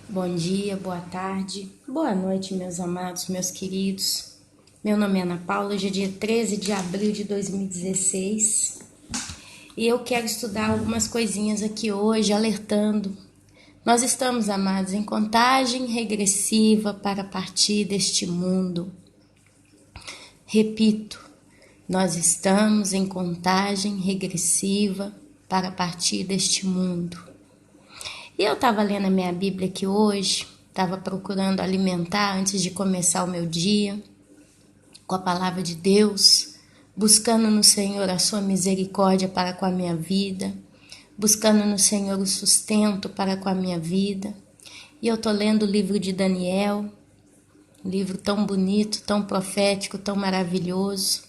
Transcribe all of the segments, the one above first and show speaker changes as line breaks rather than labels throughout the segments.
Bom dia, boa tarde, boa noite, meus amados, meus queridos. Meu nome é Ana Paula, hoje é dia 13 de abril de 2016 e eu quero estudar algumas coisinhas aqui hoje, alertando. Nós estamos, amados, em contagem regressiva para partir deste mundo. Repito, nós estamos em contagem regressiva para partir deste mundo. E eu estava lendo a minha Bíblia aqui hoje, estava procurando alimentar antes de começar o meu dia, com a palavra de Deus, buscando no Senhor a sua misericórdia para com a minha vida, buscando no Senhor o sustento para com a minha vida. E eu estou lendo o livro de Daniel, um livro tão bonito, tão profético, tão maravilhoso.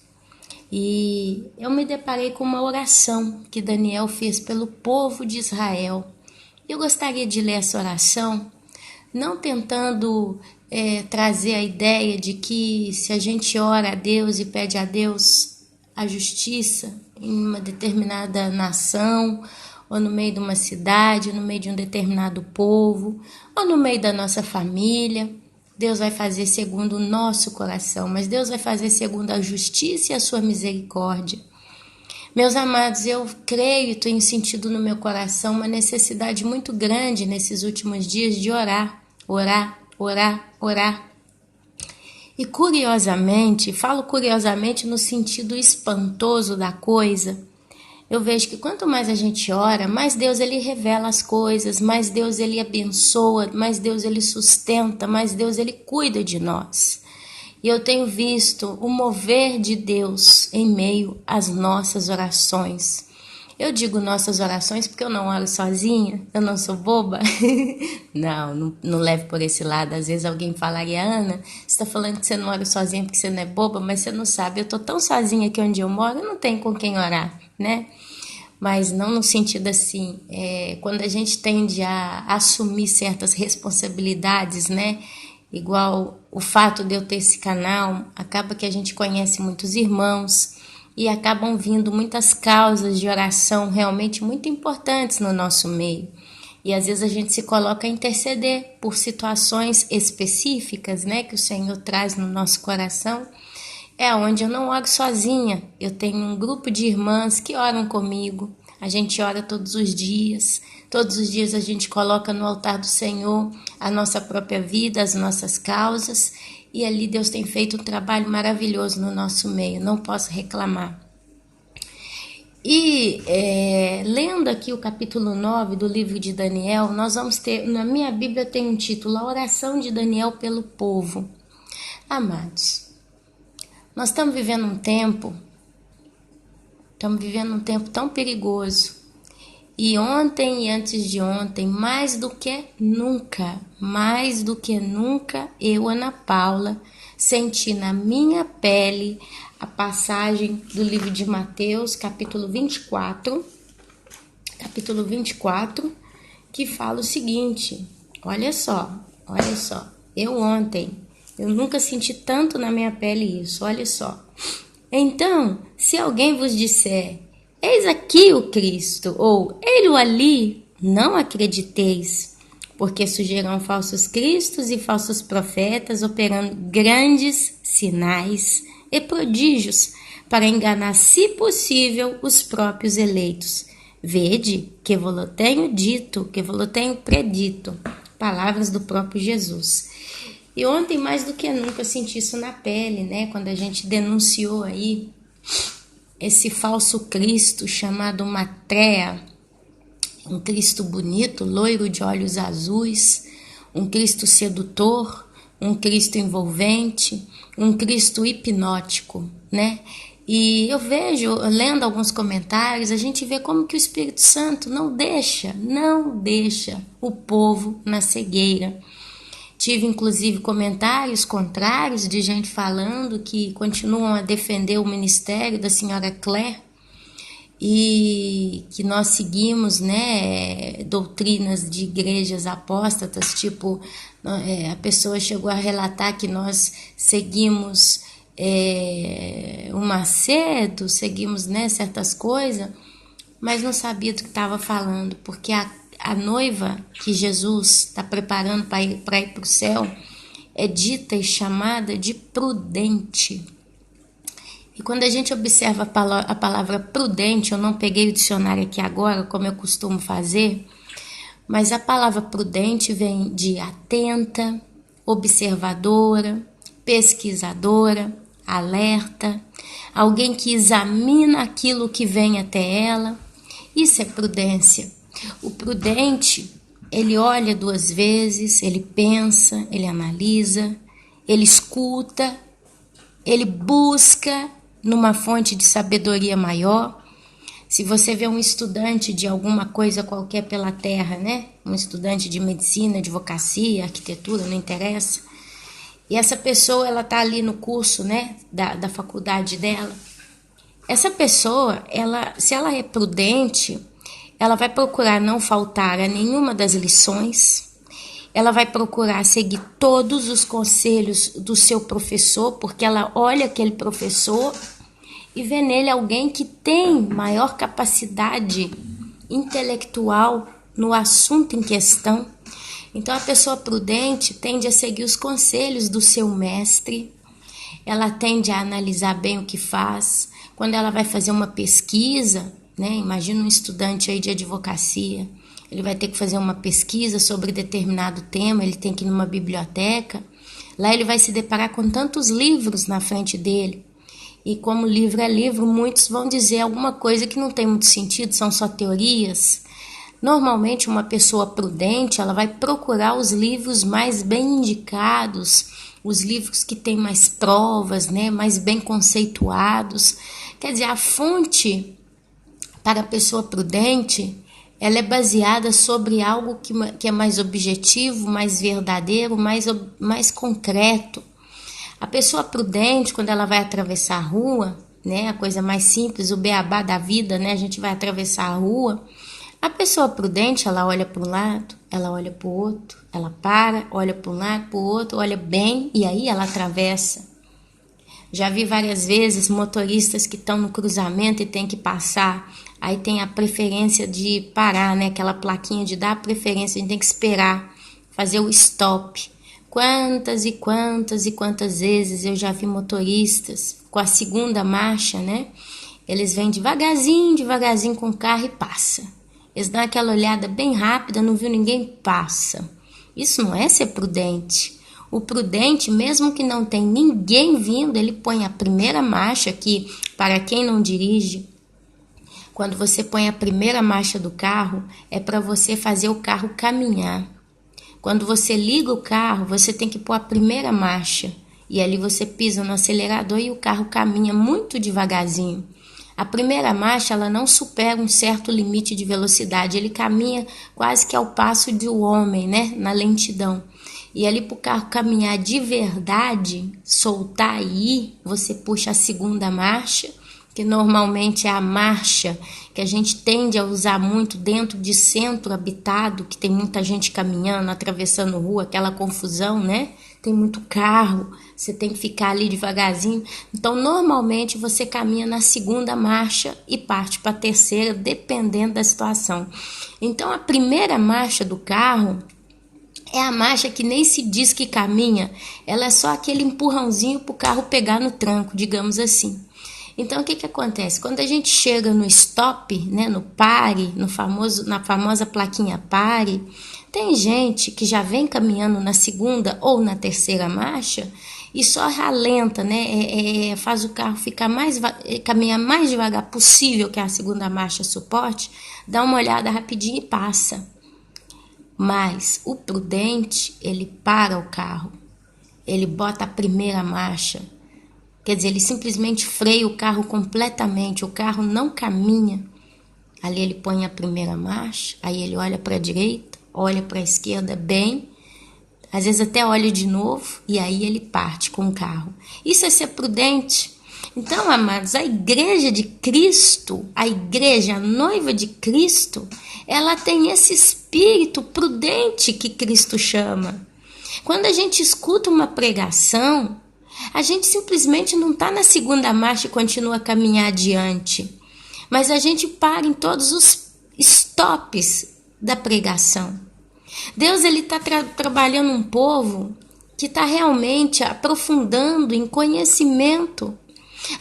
E eu me deparei com uma oração que Daniel fez pelo povo de Israel. Eu gostaria de ler essa oração, não tentando trazer a ideia de que se a gente ora a Deus e pede a Deus a justiça em uma determinada nação, ou no meio de uma cidade, ou no meio de um determinado povo, ou no meio da nossa família, Deus vai fazer segundo o nosso coração, mas Deus vai fazer segundo a justiça e a sua misericórdia. Meus amados, eu creio e tenho sentido no meu coração uma necessidade muito grande nesses últimos dias de orar. E curiosamente, falo curiosamente no sentido espantoso da coisa, eu vejo que quanto mais a gente ora, mais Deus ele revela as coisas, mais Deus ele abençoa, mais Deus ele sustenta, mais Deus ele cuida de nós. E eu tenho visto o mover de Deus em meio às nossas orações. Eu digo nossas orações porque eu não oro sozinha, eu não sou boba. não levo por esse lado. Às vezes alguém falaria, Ana, você está falando que você não ora sozinha porque você não é boba, mas você não sabe. Eu estou tão sozinha aqui onde eu moro, eu não tenho com quem orar, né? Mas não no sentido assim, quando a gente tende a assumir certas responsabilidades, né? Igual o fato de eu ter esse canal, acaba que a gente conhece muitos irmãos e acabam vindo muitas causas de oração realmente muito importantes no nosso meio. E às vezes a gente se coloca a interceder por situações específicas, né, que o Senhor traz no nosso coração. É onde eu não oro sozinha, eu tenho um grupo de irmãs que oram comigo, a gente ora todos os dias a gente coloca no altar do Senhor a nossa própria vida, as nossas causas, e ali Deus tem feito um trabalho maravilhoso no nosso meio, não posso reclamar. E lendo aqui o capítulo 9 do livro de Daniel, nós vamos ter, na minha Bíblia tem um título, a oração de Daniel pelo povo. Amados, nós estamos vivendo um tempo tão perigoso. E ontem e antes de ontem, mais do que nunca, eu, Ana Paula, senti na minha pele a passagem do livro de Mateus, capítulo 24, que fala o seguinte, olha só, eu nunca senti tanto na minha pele isso, olha só. Então, se alguém vos disser, eis aqui o Cristo, ou ele-o ali, não acrediteis, porque surgirão falsos cristos e falsos profetas, operando grandes sinais e prodígios, para enganar, se possível, os próprios eleitos. Vede que vos tenho dito, que vos tenho predito, palavras do próprio Jesus. E ontem, mais do que nunca, eu senti isso na pele, né? Quando a gente denunciou aí esse falso Cristo chamado Matréa, um Cristo bonito, loiro de olhos azuis, um Cristo sedutor, um Cristo envolvente, um Cristo hipnótico, né? E eu vejo, lendo alguns comentários, a gente vê como que o Espírito Santo não deixa o povo na cegueira. Tive, inclusive, comentários contrários de gente falando que continuam a defender o ministério da senhora Claire e que nós seguimos, né, doutrinas de igrejas apóstatas, tipo, a pessoa chegou a relatar que nós seguimos o Macedo, seguimos, né, certas coisas, mas não sabia do que estava falando, porque a noiva que Jesus está preparando para ir para o céu é dita e chamada de prudente. E quando a gente observa a palavra prudente, eu não peguei o dicionário aqui agora, como eu costumo fazer, mas a palavra prudente vem de atenta, observadora, pesquisadora, alerta, alguém que examina aquilo que vem até ela. Isso é prudência. O prudente, ele olha 2 vezes, ele pensa, ele analisa, ele escuta, ele busca numa fonte de sabedoria maior. Se você vê um estudante de alguma coisa qualquer pela terra, né? Um estudante de medicina, advocacia, arquitetura, não interessa. E essa pessoa, ela tá ali no curso, né? Da faculdade dela. Essa pessoa, se ela é prudente, ela vai procurar não faltar a nenhuma das lições. Ela vai procurar seguir todos os conselhos do seu professor, porque ela olha aquele professor e vê nele alguém que tem maior capacidade intelectual no assunto em questão. Então, a pessoa prudente tende a seguir os conselhos do seu mestre, ela tende a analisar bem o que faz. Quando ela vai fazer uma pesquisa, né? Imagina um estudante aí de advocacia, ele vai ter que fazer uma pesquisa sobre determinado tema, ele tem que ir numa biblioteca, lá ele vai se deparar com tantos livros na frente dele. E como livro é livro, muitos vão dizer alguma coisa que não tem muito sentido, são só teorias. Normalmente, uma pessoa prudente, ela vai procurar os livros mais bem indicados, os livros que têm mais provas, né, mais bem conceituados. Quer dizer, a fonte para a pessoa prudente, ela é baseada sobre algo que é mais objetivo, mais verdadeiro, mais concreto. A pessoa prudente, quando ela vai atravessar a rua, né, a coisa mais simples, o beabá da vida, né, a gente vai atravessar a rua, a pessoa prudente, ela olha para um lado, ela olha para o outro, ela para, olha para um lado, para o outro, olha bem e aí ela atravessa. Já vi várias vezes motoristas que estão no cruzamento e tem que passar, aí tem a preferência de parar, né, aquela plaquinha de dar preferência, a gente tem que esperar, fazer o stop. Quantas e quantas e quantas vezes eu já vi motoristas com a segunda marcha, né? Eles vêm devagarzinho com o carro e passa. Eles dão aquela olhada bem rápida, não viu ninguém, passa. Isso não é ser prudente. O prudente, mesmo que não tem ninguém vindo, ele põe a primeira marcha, que para quem não dirige, quando você põe a primeira marcha do carro, é para você fazer o carro caminhar. Quando você liga o carro, você tem que pôr a primeira marcha. E ali você pisa no acelerador e o carro caminha muito devagarzinho. A primeira marcha, ela não supera um certo limite de velocidade. Ele caminha quase que ao passo de um homem, né? Na lentidão. E ali para o carro caminhar de verdade, soltar e ir, você puxa a segunda marcha, que normalmente é a marcha que a gente tende a usar muito dentro de centro habitado, que tem muita gente caminhando, atravessando rua, aquela confusão, né? Tem muito carro, você tem que ficar ali devagarzinho. Então, normalmente, você caminha na segunda marcha e parte para a terceira, dependendo da situação. Então, a primeira marcha do carro é a marcha que nem se diz que caminha, ela é só aquele empurrãozinho para o carro pegar no tranco, digamos assim. Então, o que acontece? Quando a gente chega no stop, né, no pare, na famosa plaquinha pare, tem gente que já vem caminhando na segunda ou na terceira marcha e só ralenta, né, faz o carro caminhar mais devagar possível que a segunda marcha suporte, dá uma olhada rapidinho e passa. Mas o prudente, ele para o carro, ele bota a primeira marcha. Quer dizer, ele simplesmente freia o carro completamente, o carro não caminha. Ali ele põe a primeira marcha, aí ele olha para a direita, olha para a esquerda bem, às vezes até olha de novo, e aí ele parte com o carro. Isso é ser prudente. Então, amados, a igreja de Cristo, a igreja, a noiva de Cristo, ela tem esse espírito prudente que Cristo chama. Quando a gente escuta uma pregação, a gente simplesmente não está na segunda marcha e continua a caminhar adiante. Mas a gente para em todos os stops da pregação. Deus ele está trabalhando um povo que está realmente aprofundando em conhecimento.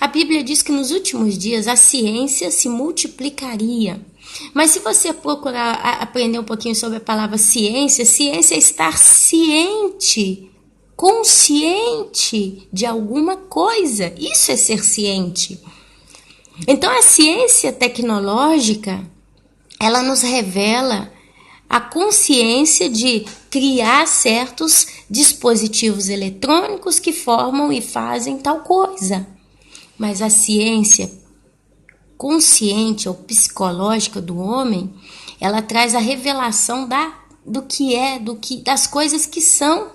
A Bíblia diz que nos últimos dias a ciência se multiplicaria. Mas se você procurar aprender um pouquinho sobre a palavra ciência, ciência é estar ciente, consciente de alguma coisa. Isso é ser ciente. Então a ciência tecnológica, ela nos revela a consciência de criar certos dispositivos eletrônicos que formam e fazem tal coisa. Mas a ciência consciente ou psicológica do homem, ela traz a revelação das coisas que são.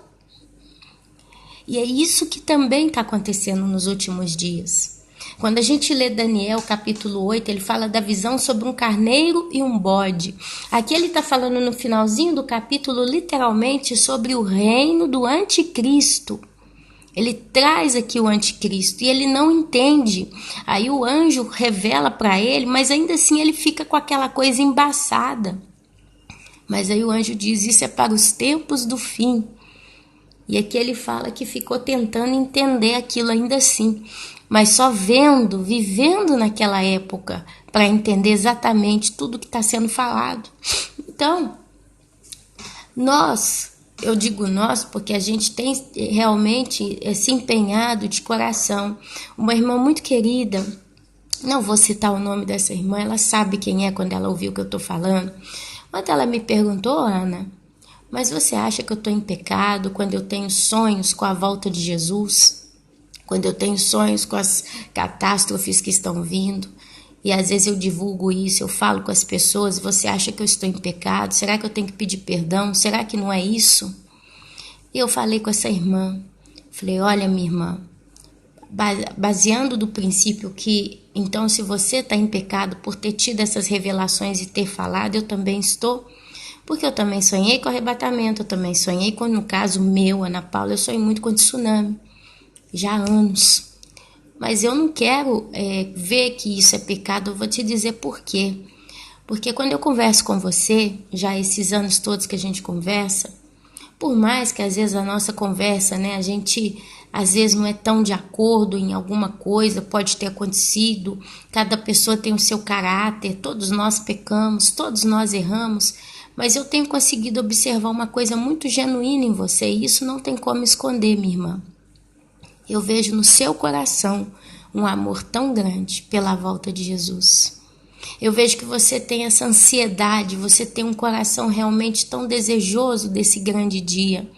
E é isso que também está acontecendo nos últimos dias. Quando a gente lê Daniel capítulo 8, ele fala da visão sobre um carneiro e um bode. Aqui ele está falando no finalzinho do capítulo literalmente sobre o reino do anticristo. Ele traz aqui o anticristo e ele não entende. Aí o anjo revela para ele, mas ainda assim ele fica com aquela coisa embaçada. Mas aí o anjo diz, isso é para os tempos do fim. E aqui ele fala que ficou tentando entender aquilo ainda assim. Mas só vivendo naquela época, para entender exatamente tudo que está sendo falado. Então, eu digo nós porque a gente tem realmente se empenhado de coração. Uma irmã muito querida, não vou citar o nome dessa irmã, ela sabe quem é quando ela ouviu o que eu estou falando. Quando ela me perguntou, Ana, mas você acha que eu estou em pecado quando eu tenho sonhos com a volta de Jesus? Quando eu tenho sonhos com as catástrofes que estão vindo? E às vezes eu divulgo isso, eu falo com as pessoas, você acha que eu estou em pecado? Será que eu tenho que pedir perdão? Será que não é isso? E eu falei com essa irmã, falei, olha minha irmã, baseando do princípio que, então se você está em pecado por ter tido essas revelações e ter falado, eu também estou, porque eu também sonhei com arrebatamento, eu também sonhei com, no caso meu, Ana Paula, eu sonhei muito com tsunami, já há anos. Mas eu não quero ver que isso é pecado, eu vou te dizer por quê. Porque quando eu converso com você, já esses anos todos que a gente conversa, por mais que às vezes a nossa conversa, né, a gente às vezes não é tão de acordo em alguma coisa, pode ter acontecido, cada pessoa tem o seu caráter, todos nós pecamos, todos nós erramos, mas eu tenho conseguido observar uma coisa muito genuína em você e isso não tem como esconder, minha irmã. Eu vejo no seu coração um amor tão grande pela volta de Jesus. Eu vejo que você tem essa ansiedade, você tem um coração realmente tão desejoso desse grande dia.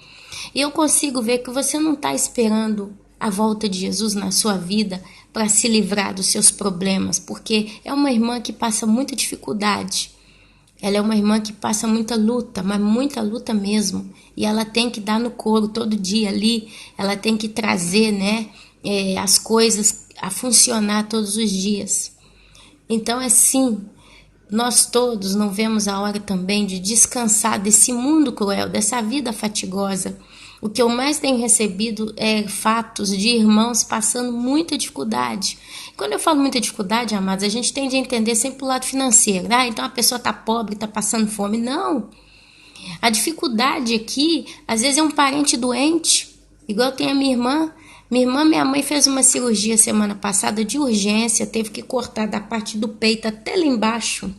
E eu consigo ver que você não está esperando a volta de Jesus na sua vida para se livrar dos seus problemas, porque é uma irmã que passa muita dificuldade. Ela é uma irmã que passa muita luta, mas muita luta mesmo. E ela tem que dar no couro todo dia ali, ela tem que trazer, né, as coisas a funcionar todos os dias. Então, assim, nós todos não vemos a hora também de descansar desse mundo cruel, dessa vida fatigosa. O que eu mais tenho recebido é fatos de irmãos passando muita dificuldade. Quando eu falo muita dificuldade, amados, a gente tende a entender sempre o lado financeiro. Então a pessoa está pobre, está passando fome. Não. A dificuldade aqui, às vezes é um parente doente. Igual tem a minha irmã. Minha mãe fez uma cirurgia semana passada de urgência, teve que cortar da parte do peito até lá embaixo.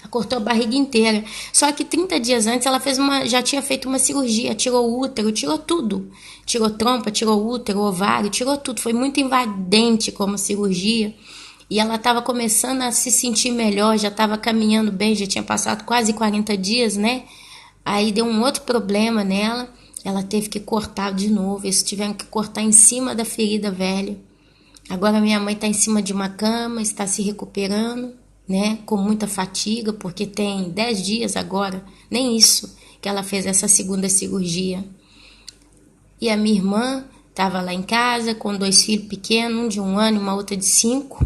Cortou a barriga inteira. Só que 30 dias antes ela já tinha feito uma cirurgia, tirou o útero, tirou tudo. Tirou trompa, tirou útero, ovário, tirou tudo. Foi muito invadente como cirurgia. E ela estava começando a se sentir melhor, já estava caminhando bem, já tinha passado quase 40 dias, né? Aí deu um outro problema nela, ela teve que cortar de novo. Eles tiveram que cortar em cima da ferida velha. Agora minha mãe está em cima de uma cama, está se recuperando, né, com muita fatiga, porque tem 10 dias agora, nem isso, que ela fez essa segunda cirurgia. E a minha irmã estava lá em casa com 2 filhos pequenos, um de 1 ano e uma outra de 5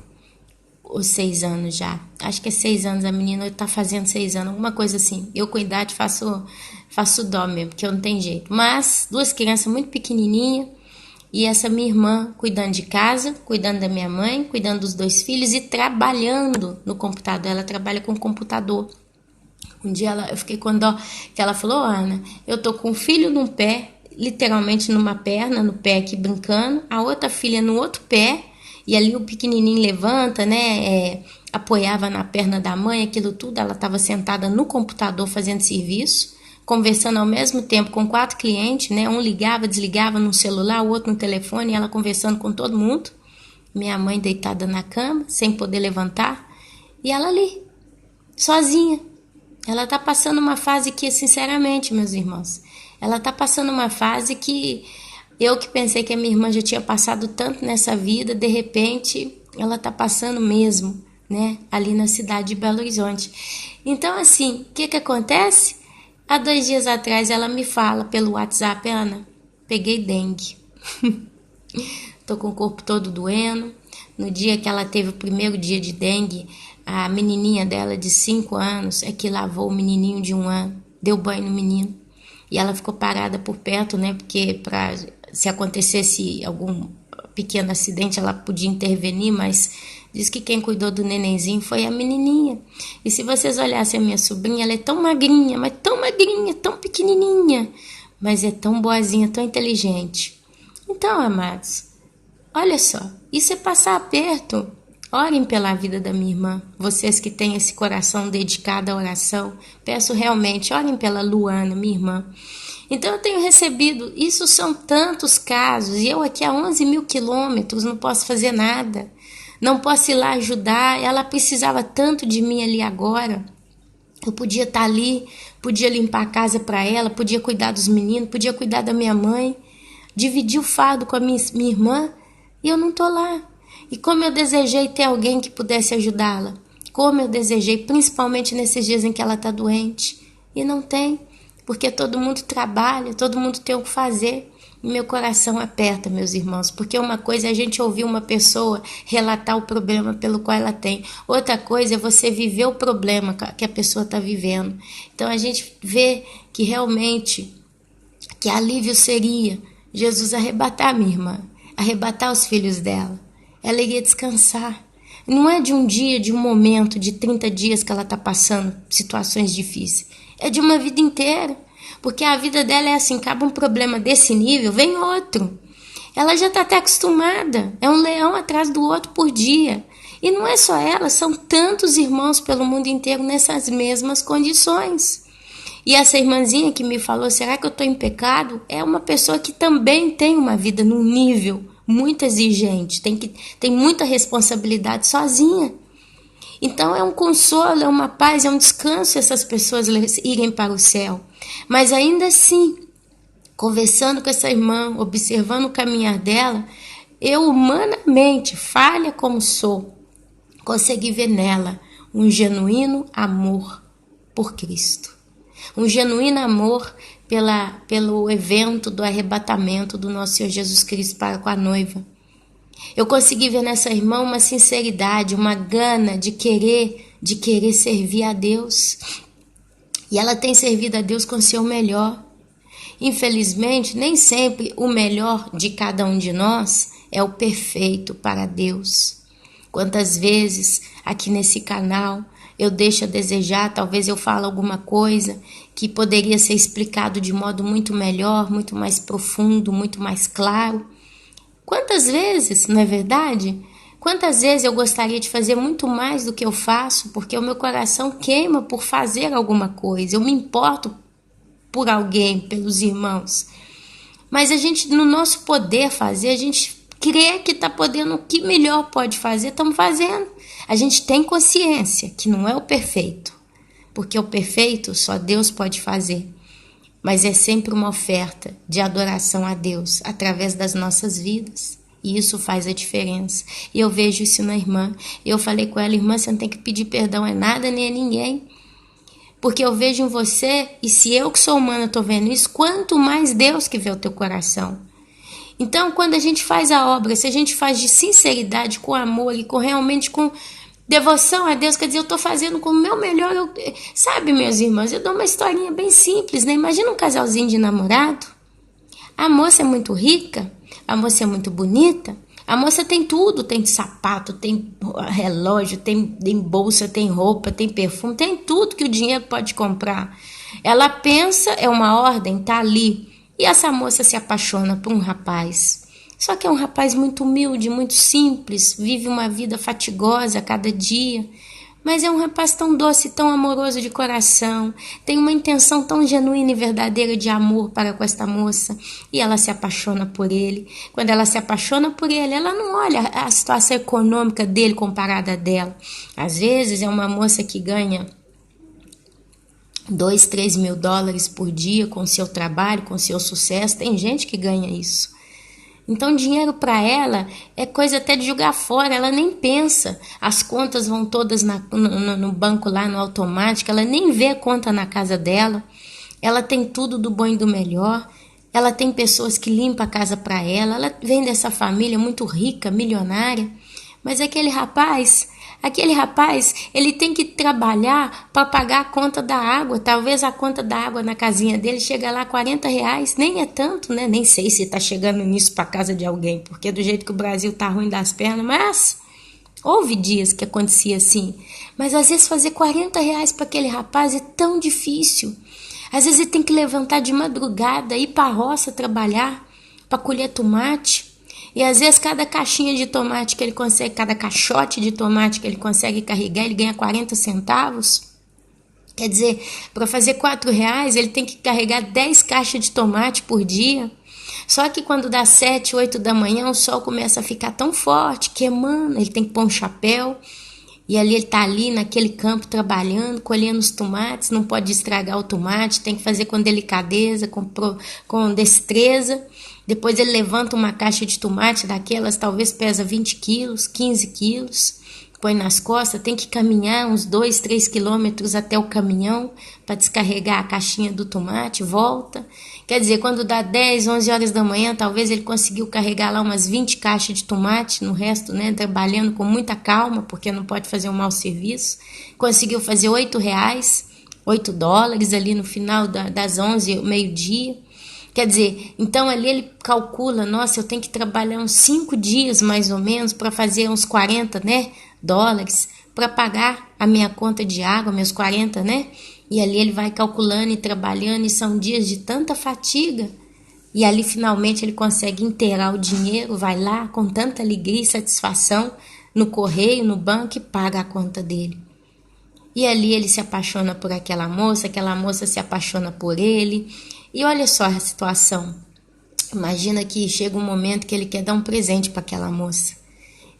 ou 6 anos já. Acho que é 6 anos, a menina está fazendo 6 anos, alguma coisa assim. Eu com idade faço dó mesmo, porque eu não tenho jeito. Mas 2 crianças muito pequenininhas, e essa minha irmã cuidando de casa, cuidando da minha mãe, cuidando dos 2 filhos e trabalhando no computador. Ela trabalha com computador. Um dia eu fiquei com dó, que ela falou: Ana, eu tô com um filho num pé, literalmente numa perna, no pé aqui brincando, a outra filha no outro pé, e ali o pequenininho levanta, né, apoiava na perna da mãe, aquilo tudo, ela estava sentada no computador fazendo serviço, conversando ao mesmo tempo com 4 clientes, né, um ligava, desligava no celular, o outro no telefone, e ela conversando com todo mundo, minha mãe deitada na cama, sem poder levantar, e ela ali, sozinha. Ela tá passando uma fase que, sinceramente, meus irmãos, ela tá passando uma fase que eu que pensei que a minha irmã já tinha passado tanto nessa vida, de repente, ela tá passando mesmo, né? Ali na cidade de Belo Horizonte. Então, assim, o que acontece? Há 2 dias atrás ela me fala pelo WhatsApp: Ana, peguei dengue. Tô com o corpo todo doendo. No dia que ela teve o primeiro dia de dengue, a menininha dela de 5 anos é que lavou o menininho de 1 ano, deu banho no menino. E ela ficou parada por perto, né? Porque se acontecesse algum pequeno acidente, ela podia intervenir, mas diz que quem cuidou do nenenzinho foi a menininha. E se vocês olhassem a minha sobrinha, ela é tão magrinha, mas tão magrinha, tão pequenininha, mas é tão boazinha, tão inteligente. Então, amados, olha só, isso é passar aperto. Orem pela vida da minha irmã. Vocês que têm esse coração dedicado à oração, peço realmente, orem pela Luana, minha irmã. Então eu tenho recebido, isso são tantos casos, e eu aqui a 11.000 quilômetros não posso fazer nada. Não posso ir lá ajudar, ela precisava tanto de mim ali agora. Eu podia estar ali, podia limpar a casa para ela, podia cuidar dos meninos, podia cuidar da minha mãe, dividir o fardo com a minha irmã, e eu não estou lá. E como eu desejei ter alguém que pudesse ajudá-la. Como eu desejei, principalmente nesses dias em que ela está doente. E não tem, porque todo mundo trabalha, todo mundo tem o que fazer. E meu coração aperta, meus irmãos, porque uma coisa é a gente ouvir uma pessoa relatar o problema pelo qual ela tem. Outra coisa é você viver o problema que a pessoa está vivendo. Então a gente vê que realmente, que alívio seria Jesus arrebatar a minha irmã, arrebatar os filhos dela. Ela iria descansar. Não é de um dia, de um momento, de 30 dias que ela está passando situações difíceis. É de uma vida inteira. Porque a vida dela é assim, acaba um problema desse nível, vem outro. Ela já está até acostumada. É um leão atrás do outro por dia. E não é só ela, são tantos irmãos pelo mundo inteiro nessas mesmas condições. E essa irmãzinha que me falou, será que eu estou em pecado? É uma pessoa que também tem uma vida num nível muito exigente, tem muita responsabilidade sozinha. Então é um consolo, é uma paz, é um descanso essas pessoas irem para o céu. Mas ainda assim, conversando com essa irmã, observando o caminhar dela, eu humanamente, falha como sou, consegui ver nela um genuíno amor por Cristo. Um genuíno amor pelo evento do arrebatamento do nosso Senhor Jesus Cristo para com a noiva. Eu consegui ver nessa irmã uma sinceridade, uma gana de querer servir a Deus. E ela tem servido a Deus com o seu melhor. Infelizmente, nem sempre o melhor de cada um de nós é o perfeito para Deus. Quantas vezes aqui nesse canal eu deixo a desejar, talvez eu fale alguma coisa que poderia ser explicado de modo muito melhor, muito mais profundo, muito mais claro. Quantas vezes, não é verdade? Quantas vezes eu gostaria de fazer muito mais do que eu faço, porque o meu coração queima por fazer alguma coisa, eu me importo por alguém, pelos irmãos. Mas a gente, no nosso poder fazer, a gente crê que está podendo, o que melhor pode fazer, estamos fazendo. A gente tem consciência que não é o perfeito, porque o perfeito só Deus pode fazer. Mas é sempre uma oferta de adoração a Deus através das nossas vidas. E isso faz a diferença. E eu vejo isso na irmã. Eu falei com ela, irmã, você não tem que pedir perdão a nada nem a ninguém. Porque eu vejo em você, e se eu que sou humana estou vendo isso, quanto mais Deus que vê o teu coração. Então, quando a gente faz a obra, se a gente faz de sinceridade, com amor e realmente com devoção a Deus, quer dizer, eu estou fazendo com o meu melhor. Sabe, meus irmãos, eu dou uma historinha bem simples, né? Imagina um casalzinho de namorado. A moça é muito rica, a moça é muito bonita, A moça tem tudo, tem sapato, tem relógio, tem bolsa, tem roupa, tem perfume, tem tudo que o dinheiro pode comprar. Ela pensa, é uma ordem, tá ali. E essa moça se apaixona por um rapaz. Só que é um rapaz muito humilde, muito simples, vive uma vida fatigosa a cada dia. Mas é um rapaz tão doce, tão amoroso de coração, tem uma intenção tão genuína e verdadeira de amor para com esta moça, e ela se apaixona por ele. Quando ela se apaixona por ele, ela não olha a situação econômica dele comparada a dela. Às vezes é uma moça que ganha 2, 3 mil dólares por dia com seu trabalho, com seu sucesso. Tem gente que ganha isso. Então, dinheiro para ela é coisa até de jogar fora, ela nem pensa. As contas vão todas no banco lá, no automático, ela nem vê a conta na casa dela. Ela tem tudo do bom e do melhor. Ela tem pessoas que limpam a casa para ela. Ela vem dessa família muito rica, milionária. Mas aquele rapaz, ele tem que trabalhar para pagar a conta da água. Talvez a conta da água na casinha dele chega lá R$ 40. Nem é tanto, né? Nem sei se está chegando nisso para casa de alguém, porque do jeito que o Brasil tá ruim das pernas, mas houve dias que acontecia assim. Mas às vezes fazer R$ 40 para aquele rapaz é tão difícil. Às vezes ele tem que levantar de madrugada, ir para a roça trabalhar, para colher tomate. E às vezes cada caixinha de tomate que ele consegue, cada caixote de tomate que ele consegue carregar, ele ganha 40 centavos. Quer dizer, para fazer R$ 4, ele tem que carregar 10 caixas de tomate por dia. Só que quando dá 7, 8 da manhã, o sol começa a ficar tão forte, queimando, ele tem que pôr um chapéu. E ali ele está ali naquele campo trabalhando, colhendo os tomates, não pode estragar o tomate, tem que fazer com delicadeza, com destreza. Depois ele levanta uma caixa de tomate daquelas, talvez pesa 20 quilos, 15 quilos, põe nas costas, tem que caminhar uns 2, 3 quilômetros até o caminhão para descarregar a caixinha do tomate, volta. Quer dizer, quando dá 10, 11 horas da manhã, talvez ele conseguiu carregar lá umas 20 caixas de tomate, no resto, né, trabalhando com muita calma, porque não pode fazer um mau serviço. Conseguiu fazer R$ 8 dólares ali no final das 11, meio-dia. Quer dizer, então ali ele calcula, nossa, eu tenho que trabalhar uns 5 dias mais ou menos para fazer uns 40, né, dólares, para pagar a minha conta de água, meus 40, né? E ali ele vai calculando e trabalhando, e são dias de tanta fatiga. E ali finalmente ele consegue inteirar o dinheiro, vai lá com tanta alegria e satisfação no correio, no banco, e paga a conta dele. E ali ele se apaixona por aquela moça se apaixona por ele. E olha só a situação. Imagina que chega um momento que ele quer dar um presente para aquela moça.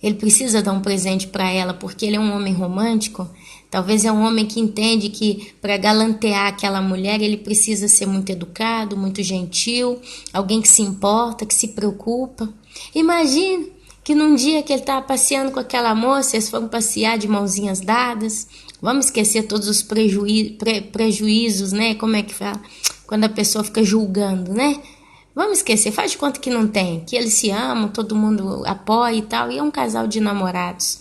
Ele precisa dar um presente para ela porque ele é um homem romântico. Talvez é um homem que entende que para galantear aquela mulher ele precisa ser muito educado, muito gentil, alguém que se importa, que se preocupa. Imagina que num dia que ele estava passeando com aquela moça, eles foram passear de mãozinhas dadas. Vamos esquecer todos os prejuízos, né? Como é que fala? Quando a pessoa fica julgando, né? Vamos esquecer, faz de conta que não tem, que eles se amam, todo mundo apoia e tal, e é um casal de namorados.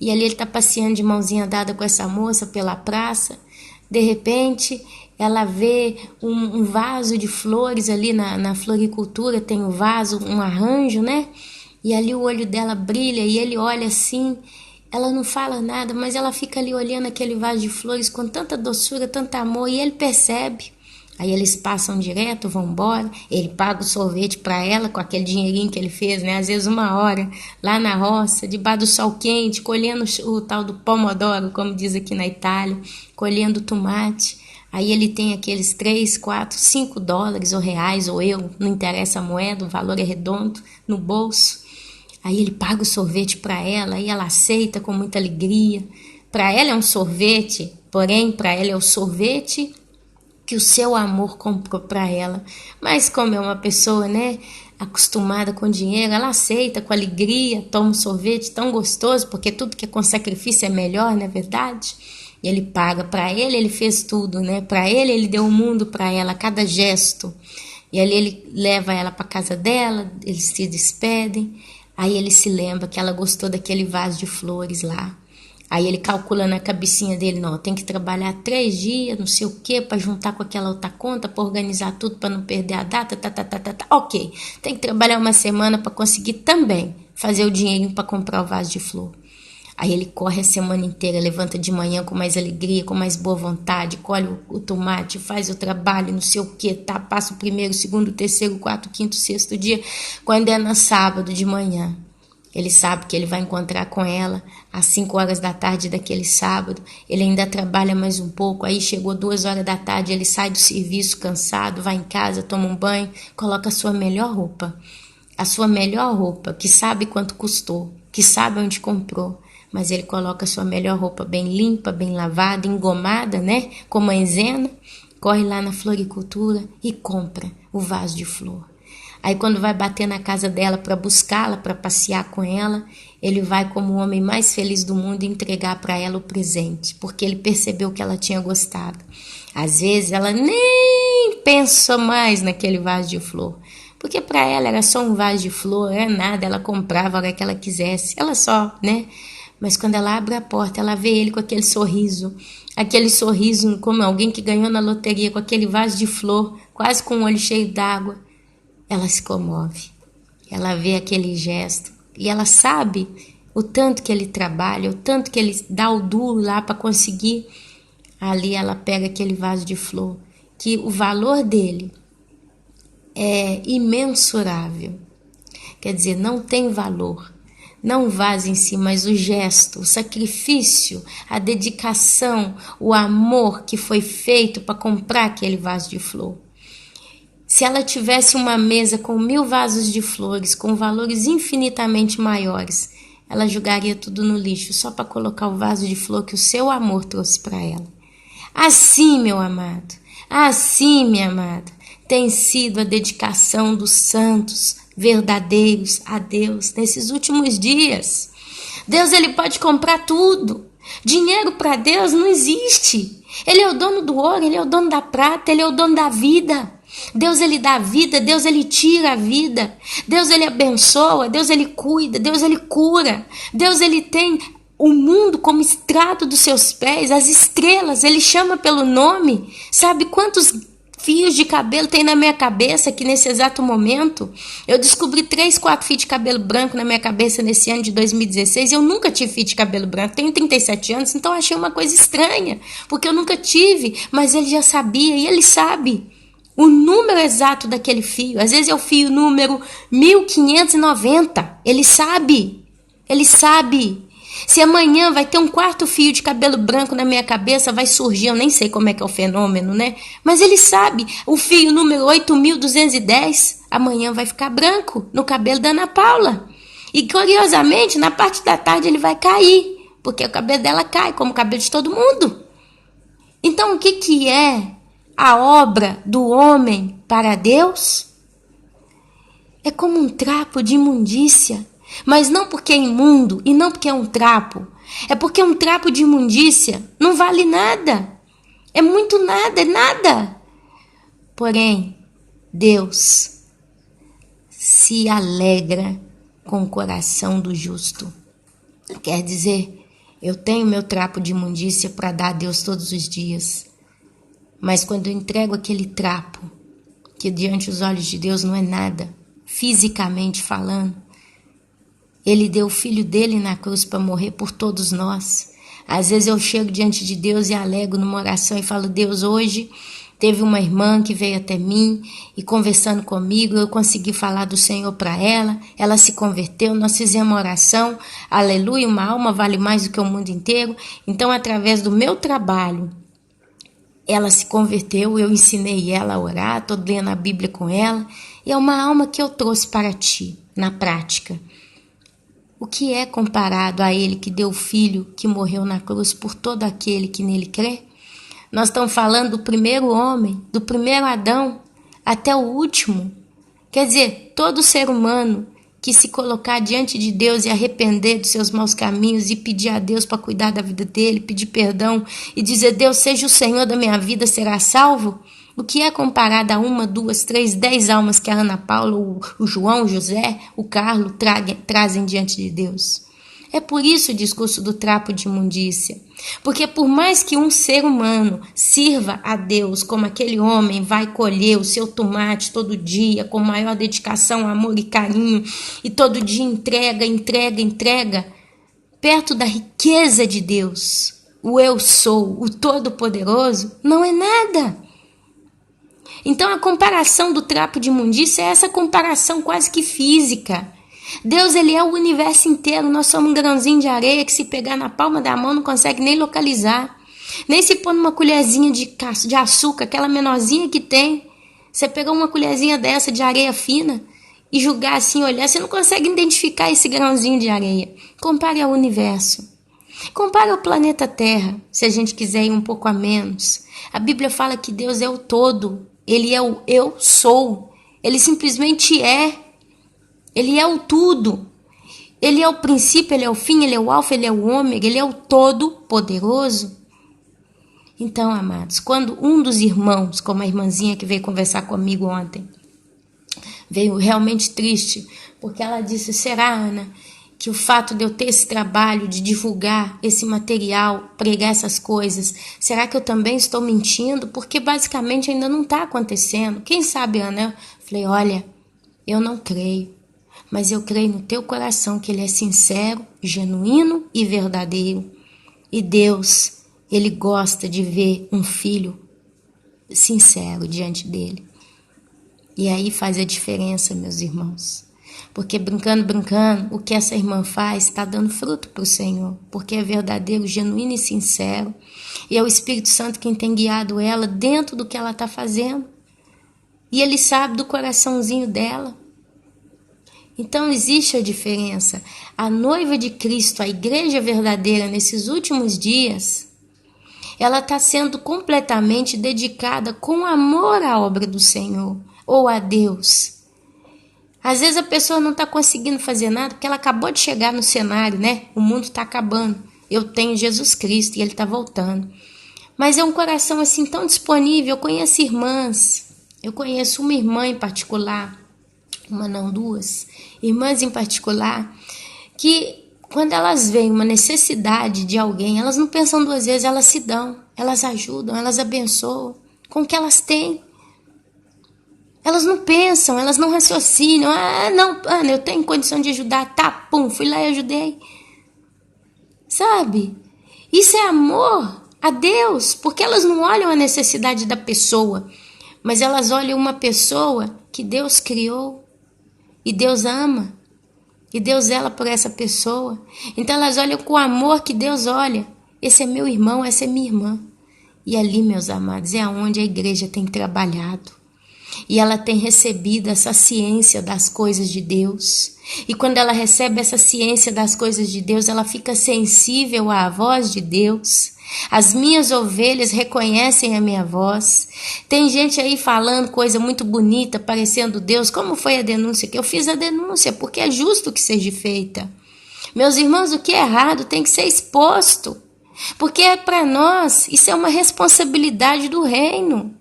E ali ele tá passeando de mãozinha dada com essa moça pela praça. De repente, ela vê um vaso de flores ali na floricultura, tem um vaso, um arranjo, né? E ali o olho dela brilha e ele olha assim. Ela não fala nada, mas ela fica ali olhando aquele vaso de flores com tanta doçura, tanto amor, e ele percebe. Aí eles passam direto, vão embora, ele paga o sorvete para ela com aquele dinheirinho que ele fez, né? Às vezes 1 hora, lá na roça, debaixo do sol quente, colhendo o tal do pomodoro, como diz aqui na Itália, colhendo tomate. Aí ele tem aqueles 3, 4, 5 dólares ou reais ou euro, não interessa a moeda, o valor é redondo, no bolso. Aí ele paga o sorvete para ela, aí ela aceita com muita alegria. Para ela é um sorvete, porém para ela é o sorvete que o seu amor comprou para ela. Mas como é uma pessoa, né, acostumada com dinheiro, ela aceita com alegria, toma um sorvete tão gostoso, porque tudo que é com sacrifício é melhor, não é verdade? E ele paga para ele fez tudo, né? Para ele deu o mundo para ela, cada gesto. E ali ele leva ela para casa dela, eles se despedem. Aí ele se lembra que ela gostou daquele vaso de flores lá. Aí ele calcula na cabecinha dele, não, tem que trabalhar 3 dias, não sei o quê, para juntar com aquela outra conta, para organizar tudo, para não perder a data, Ok, tem que trabalhar 1 semana para conseguir também fazer o dinheirinho para comprar o vaso de flor. Aí ele corre a semana inteira, levanta de manhã com mais alegria, com mais boa vontade, colhe o tomate, faz o trabalho, não sei o que, tá? Passa o primeiro, segundo, terceiro, quarto, quinto, sexto dia. Quando é no sábado de manhã, ele sabe que ele vai encontrar com ela às 5 horas da tarde daquele sábado. Ele ainda trabalha mais um pouco, aí chegou 2 horas da tarde, ele sai do serviço cansado, vai em casa, toma um banho, coloca a sua melhor roupa. A sua melhor roupa, que sabe quanto custou, que sabe onde comprou. Mas ele coloca a sua melhor roupa bem limpa, bem lavada, engomada, né? Com maisena, corre lá na floricultura e compra o vaso de flor. Aí quando vai bater na casa dela para buscá-la, para passear com ela, ele vai como o homem mais feliz do mundo entregar para ela o presente, porque ele percebeu que ela tinha gostado. Às vezes ela nem pensa mais naquele vaso de flor, porque para ela era só um vaso de flor, é nada, ela comprava a hora que ela quisesse, ela só, né? Mas quando ela abre a porta, ela vê ele com aquele sorriso como alguém que ganhou na loteria, com aquele vaso de flor, quase com o olho cheio d'água. Ela se comove, ela vê aquele gesto e ela sabe o tanto que ele trabalha, o tanto que ele dá o duro lá para conseguir. Ali ela pega aquele vaso de flor, que o valor dele é imensurável, quer dizer, não tem valor. Não o vaso em si, mas o gesto, o sacrifício, a dedicação, o amor que foi feito para comprar aquele vaso de flor. Se ela tivesse uma mesa com 1000 vasos de flores, com valores infinitamente maiores, ela jogaria tudo no lixo só para colocar o vaso de flor que o seu amor trouxe para ela. Assim, meu amado, assim, minha amada, tem sido a dedicação dos santos verdadeiros a Deus nesses últimos dias. Deus, ele pode comprar tudo. Dinheiro para Deus não existe. Ele é o dono do ouro, ele é o dono da prata, ele é o dono da vida. Deus, ele dá vida, Deus, ele tira a vida. Deus, ele abençoa, Deus, ele cuida, Deus, ele cura. Deus, ele tem o mundo como estrado dos seus pés, as estrelas, ele chama pelo nome. Sabe quantos fios de cabelo tem na minha cabeça aqui nesse exato momento? Eu descobri 3, 4 fios de cabelo branco na minha cabeça nesse ano de 2016. Eu nunca tive fio de cabelo branco, tenho 37 anos, então achei uma coisa estranha, porque eu nunca tive, mas ele já sabia e ele sabe o número exato daquele fio. Às vezes é o fio número 1590. Ele sabe. Ele sabe. Se amanhã vai ter um 4º fio de cabelo branco na minha cabeça, vai surgir, eu nem sei como é que é o fenômeno, né? Mas ele sabe. O fio número 8210, amanhã vai ficar branco no cabelo da Ana Paula. E curiosamente, na parte da tarde ele vai cair, porque o cabelo dela cai, como o cabelo de todo mundo. Então o que é a obra do homem para Deus? É como um trapo de imundícia, mas não porque é imundo e não porque é um trapo. É porque um trapo de imundícia não vale nada. É muito nada, é nada. Porém, Deus se alegra com o coração do justo. Quer dizer, eu tenho meu trapo de imundícia para dar a Deus todos os dias. Mas quando eu entrego aquele trapo, que diante dos olhos de Deus não é nada, fisicamente falando, ele deu o filho dele na cruz para morrer por todos nós. Às vezes eu chego diante de Deus e alego numa oração e falo: Deus, hoje teve uma irmã que veio até mim e conversando comigo, eu consegui falar do Senhor para ela, ela se converteu, nós fizemos uma oração, aleluia, uma alma vale mais do que o mundo inteiro. Então, através do meu trabalho, ela se converteu, eu ensinei ela a orar, estou lendo a Bíblia com ela, e é uma alma que eu trouxe para ti, na prática. O que é comparado a ele que deu o filho que morreu na cruz por todo aquele que nele crê? Nós estamos falando do primeiro homem, do primeiro Adão, até o último. Quer dizer, todo ser humano que se colocar diante de Deus e arrepender dos seus maus caminhos e pedir a Deus para cuidar da vida dele, pedir perdão e dizer: Deus, seja o Senhor da minha vida, será salvo? O que é comparado a 1, 2, 3, 10 almas que a Ana Paula, o João, o José, o Carlos trazem diante de Deus? É por isso o discurso do trapo de imundícia. Porque por mais que um ser humano sirva a Deus como aquele homem vai colher o seu tomate todo dia, com maior dedicação, amor e carinho, e todo dia entrega, perto da riqueza de Deus, o eu sou, o Todo-Poderoso, não é nada. Então a comparação do trapo de imundícia é essa comparação quase que física. Deus, ele é o universo inteiro, nós somos um grãozinho de areia que se pegar na palma da mão não consegue nem localizar. Nem se pôr numa colherzinha de açúcar, aquela menorzinha que tem. Você pegar uma colherzinha dessa de areia fina e julgar assim, olhar, você não consegue identificar esse grãozinho de areia. Compare ao universo. Compare ao planeta Terra, se a gente quiser ir um pouco a menos. A Bíblia fala que Deus é o todo, ele é o eu sou, ele simplesmente é. Ele é o tudo. Ele é o princípio, ele é o fim, ele é o alfa, ele é o ômega, ele é o todo-poderoso. Então, amados, quando um dos irmãos, como a irmãzinha que veio conversar comigo ontem, veio realmente triste, porque ela disse, será, Ana, que o fato de eu ter esse trabalho de divulgar esse material, pregar essas coisas, será que eu também estou mentindo? Porque basicamente ainda não está acontecendo. Quem sabe, Ana? Eu falei, olha, eu não creio. Mas eu creio no teu coração que ele é sincero, genuíno e verdadeiro. E Deus, ele gosta de ver um filho sincero diante dele. E aí faz a diferença, meus irmãos. Porque brincando, o que essa irmã faz está dando fruto para o Senhor. Porque é verdadeiro, genuíno e sincero. E é o Espírito Santo quem tem guiado ela dentro do que ela está fazendo. E ele sabe do coraçãozinho dela. Então existe a diferença. A noiva de Cristo, a igreja verdadeira nesses últimos dias, ela está sendo completamente dedicada com amor à obra do Senhor ou a Deus. Às vezes a pessoa não está conseguindo fazer nada porque ela acabou de chegar no cenário, né? O mundo está acabando. Eu tenho Jesus Cristo e ele está voltando. Mas é um coração assim tão disponível. Eu conheço irmãs, eu conheço uma irmã em particular, uma não, duas irmãs em particular, que quando elas veem uma necessidade de alguém, elas não pensam duas vezes, elas se dão, elas ajudam, elas abençoam com o que elas têm. Elas não pensam, elas não raciocinam. Não, Ana, eu tenho condição de ajudar, tá, pum, fui lá e ajudei. Sabe? Isso é amor a Deus, porque elas não olham a necessidade da pessoa, mas elas olham uma pessoa que Deus criou. E Deus ama. E Deus zela por essa pessoa. Então elas olham com o amor que Deus olha. Esse é meu irmão, essa é minha irmã. E ali, meus amados, é onde a igreja tem trabalhado. E ela tem recebido essa ciência das coisas de Deus. E quando ela recebe essa ciência das coisas de Deus, ela fica sensível à voz de Deus. As minhas ovelhas reconhecem a minha voz. Tem gente aí falando coisa muito bonita, parecendo Deus. Como foi a denúncia? Que eu fiz a denúncia, porque é justo que seja feita. Meus irmãos, o que é errado tem que ser exposto. Porque é para nós, isso é uma responsabilidade do reino.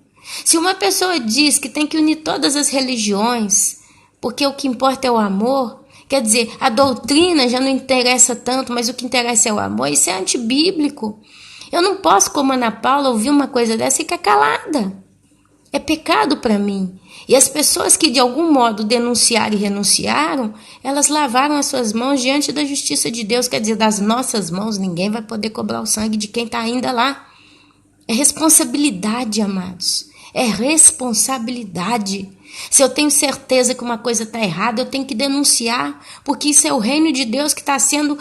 Se uma pessoa diz que tem que unir todas as religiões, porque o que importa é o amor, quer dizer, a doutrina já não interessa tanto, mas o que interessa é o amor, isso é antibíblico. Eu não posso, como Ana Paula, ouvir uma coisa dessa e ficar calada. É pecado para mim. E as pessoas que de algum modo denunciaram e renunciaram, elas lavaram as suas mãos diante da justiça de Deus. Quer dizer, das nossas mãos, ninguém vai poder cobrar o sangue de quem está ainda lá. É responsabilidade, amados. É responsabilidade. Se eu tenho certeza que uma coisa está errada, eu tenho que denunciar, porque isso é o reino de Deus que está sendo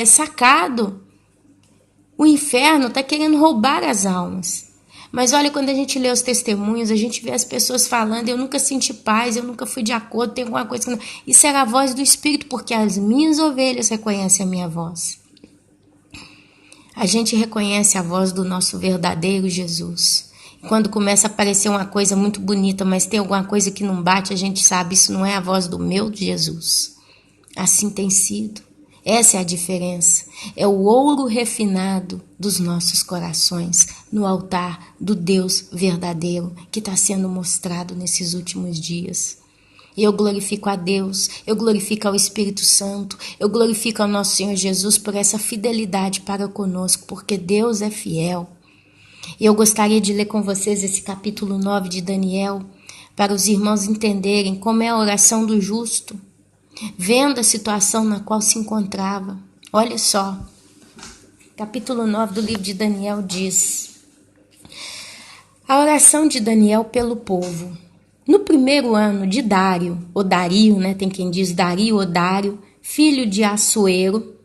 sacado. O inferno está querendo roubar as almas. Mas olha, quando a gente lê os testemunhos, a gente vê as pessoas falando, eu nunca senti paz, eu nunca fui de acordo, tem alguma coisa que não... Isso era a voz do Espírito, porque as minhas ovelhas reconhecem a minha voz. A gente reconhece a voz do nosso verdadeiro Jesus. Quando começa a aparecer uma coisa muito bonita, mas tem alguma coisa que não bate, a gente sabe, isso não é a voz do meu Jesus. Assim tem sido. Essa é a diferença. É o ouro refinado dos nossos corações no altar do Deus verdadeiro que está sendo mostrado nesses últimos dias. E eu glorifico a Deus, eu glorifico ao Espírito Santo, eu glorifico ao nosso Senhor Jesus por essa fidelidade para conosco, porque Deus é fiel. E eu gostaria de ler com vocês esse capítulo 9 de Daniel, para os irmãos entenderem como é a oração do justo, vendo a situação na qual se encontrava. Olha só, capítulo 9 do livro de Daniel diz: a oração de Daniel pelo povo. No primeiro ano de Dário, ou Dario, tem quem diz Dario ou Dário, filho de Assuero,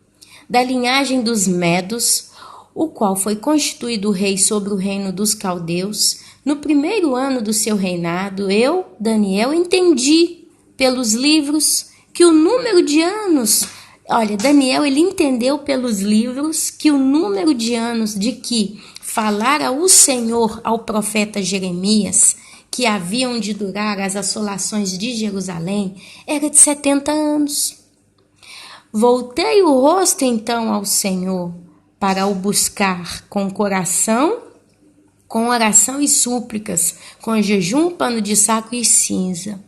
da linhagem dos Medos, o qual foi constituído rei sobre o reino dos caldeus, no primeiro ano do seu reinado, eu, Daniel, entendi pelos livros que o número de anos... Olha, Daniel, ele entendeu pelos livros que o número de anos de que falara o Senhor ao profeta Jeremias, que haviam de durar as assolações de Jerusalém, era de 70 anos. Voltei o rosto então ao Senhor para o buscar com oração e súplicas, com jejum, pano de saco e cinza.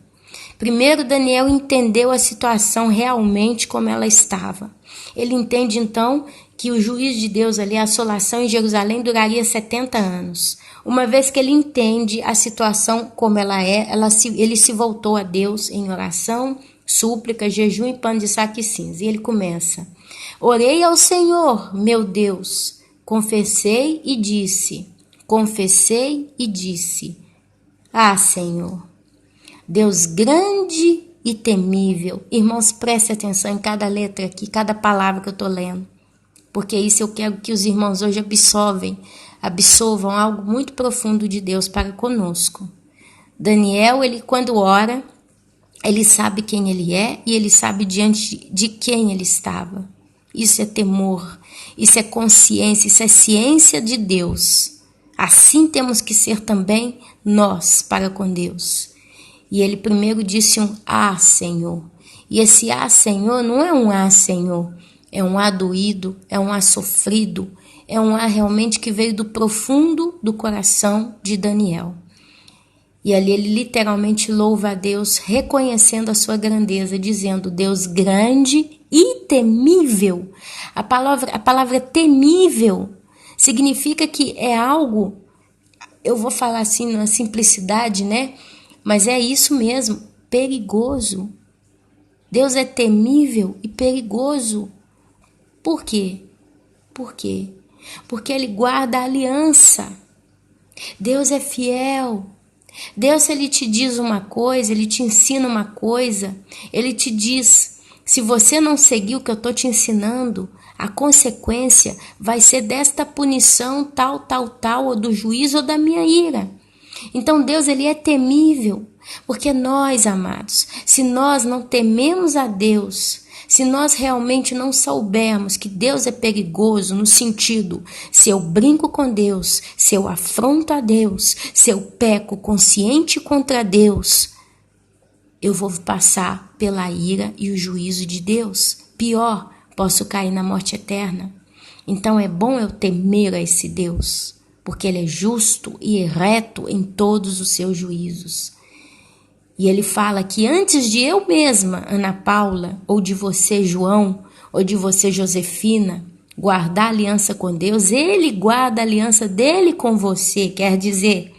Primeiro, Daniel entendeu a situação realmente como ela estava. Ele entende então que o juízo de Deus ali, a assolação em Jerusalém, duraria 70 anos. Uma vez que ele entende a situação como ela é, ele se voltou a Deus em oração, súplica, jejum e pano de saco e cinza. E ele começa: orei ao Senhor, meu Deus, confessei e disse, ah, Senhor, Deus grande e temível. Irmãos, preste atenção em cada letra aqui, cada palavra que eu estou lendo, porque isso eu quero que os irmãos hoje absorvam algo muito profundo de Deus para conosco. Daniel, ele quando ora, ele sabe quem ele é e ele sabe diante de quem ele estava. Isso é temor, isso é consciência, isso é ciência de Deus. Assim temos que ser também nós para com Deus. E ele primeiro disse um "Ah, Senhor". E esse "Ah, Senhor" não é um "Ah, Senhor", é um "Ah" doído, é um "Ah" sofrido, é um "Ah" realmente que veio do profundo do coração de Daniel. E ali ele literalmente louva a Deus, reconhecendo a sua grandeza, dizendo: Deus grande e temível. A palavra temível significa que é algo, eu vou falar assim na simplicidade, mas é isso mesmo, perigoso. Deus é temível e perigoso. Por quê? Porque ele guarda a aliança. Deus é fiel. Deus, se ele te diz uma coisa, ele te ensina uma coisa, ele te diz, se você não seguir o que eu estou te ensinando, a consequência vai ser desta punição tal, ou do juízo ou da minha ira. Então Deus, ele é temível, porque nós, amados, se nós não tememos a Deus, se nós realmente não soubermos que Deus é perigoso no sentido, se eu brinco com Deus, se eu afronto a Deus, se eu peco consciente contra Deus, eu vou passar pela ira e o juízo de Deus. Pior, posso cair na morte eterna. Então é bom eu temer a esse Deus, porque ele é justo e reto em todos os seus juízos. E ele fala que antes de eu mesma, Ana Paula, ou de você, João, ou de você, Josefina, guardar aliança com Deus, ele guarda a aliança dele com você. Quer dizer,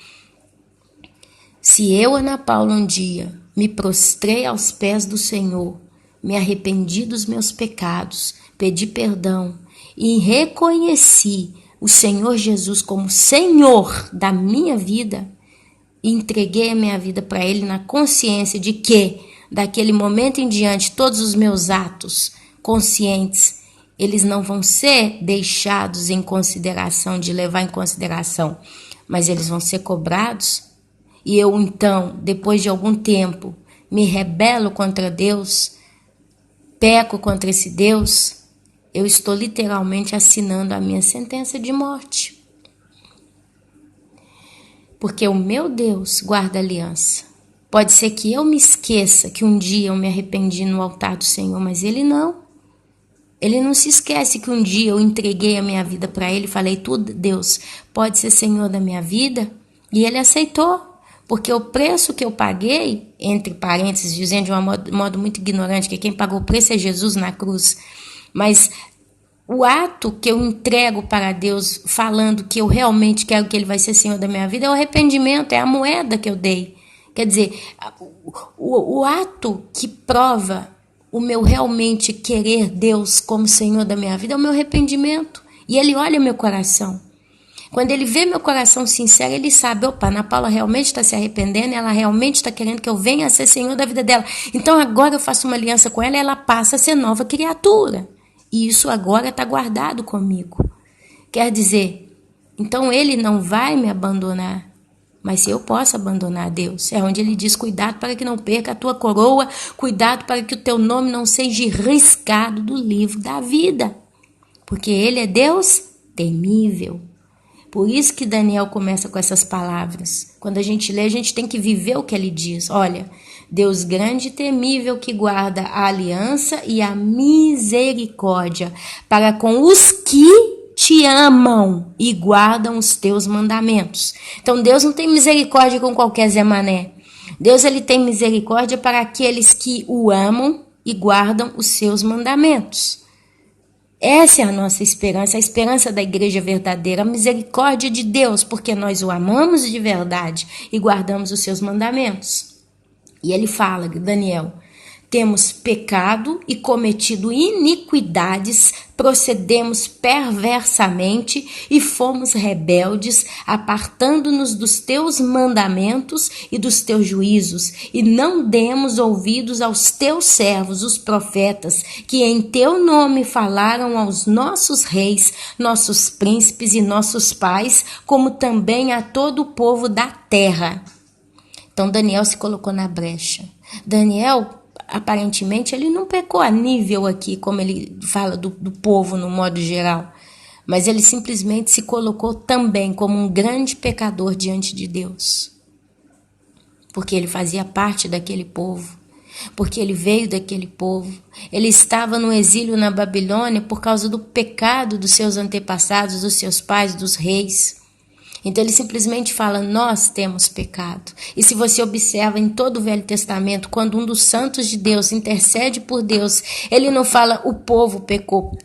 se eu, Ana Paula, um dia me prostrei aos pés do Senhor, me arrependi dos meus pecados, pedi perdão e reconheci o Senhor Jesus como Senhor da minha vida, e entreguei a minha vida para Ele na consciência de que, daquele momento em diante, todos os meus atos conscientes, eles não vão ser deixados em consideração, de levar em consideração, mas eles vão ser cobrados. E eu, então, depois de algum tempo, me rebelo contra Deus, peco contra esse Deus, eu estou literalmente assinando a minha sentença de morte. Porque o meu Deus guarda aliança. Pode ser que eu me esqueça que um dia eu me arrependi no altar do Senhor, mas Ele não. Ele não se esquece que um dia eu entreguei a minha vida para Ele e falei: tudo, Deus, pode ser Senhor da minha vida? E Ele aceitou, Porque o preço que eu paguei, entre parênteses, dizendo de um modo muito ignorante, que quem pagou o preço é Jesus na cruz, mas o ato que eu entrego para Deus, falando que eu realmente quero que Ele vai ser Senhor da minha vida, é o arrependimento, é a moeda que eu dei. Quer dizer, o ato que prova o meu realmente querer Deus como Senhor da minha vida é o meu arrependimento. E Ele olha meu coração. Quando Ele vê meu coração sincero, Ele sabe, opa, Ana Paula realmente está se arrependendo, ela realmente está querendo que eu venha a ser Senhor da vida dela. Então agora eu faço uma aliança com ela e ela passa a ser nova criatura. E isso agora está guardado comigo. Quer dizer, então Ele não vai me abandonar. Mas se eu posso abandonar Deus, é onde Ele diz, cuidado para que não perca a tua coroa, cuidado para que o teu nome não seja riscado do livro da vida. Porque Ele é Deus temível. Por isso que Daniel começa com essas palavras. Quando a gente lê, a gente tem que viver o que ele diz. Olha, Deus grande e temível que guarda a aliança e a misericórdia para com os que te amam e guardam os teus mandamentos. Então Deus não tem misericórdia com qualquer Zé Mané. Deus ele tem misericórdia para aqueles que o amam e guardam os seus mandamentos. Essa é a nossa esperança, a esperança da igreja verdadeira, a misericórdia de Deus, porque nós o amamos de verdade e guardamos os seus mandamentos. E ele fala, Daniel, temos pecado e cometido iniquidades, procedemos perversamente e fomos rebeldes, apartando-nos dos teus mandamentos e dos teus juízos, e não demos ouvidos aos teus servos, os profetas, que em teu nome falaram aos nossos reis, nossos príncipes e nossos pais, como também a todo o povo da terra. Então Daniel se colocou na brecha. Daniel, aparentemente, ele não pecou a nível aqui, como ele fala do povo no modo geral, mas ele simplesmente se colocou também como um grande pecador diante de Deus, porque ele fazia parte daquele povo, porque ele veio daquele povo, ele estava no exílio na Babilônia por causa do pecado dos seus antepassados, dos seus pais, dos reis. Então ele simplesmente fala, nós temos pecado. E se você observa em todo o Velho Testamento, quando um dos santos de Deus intercede por Deus, ele não fala o povo pecou.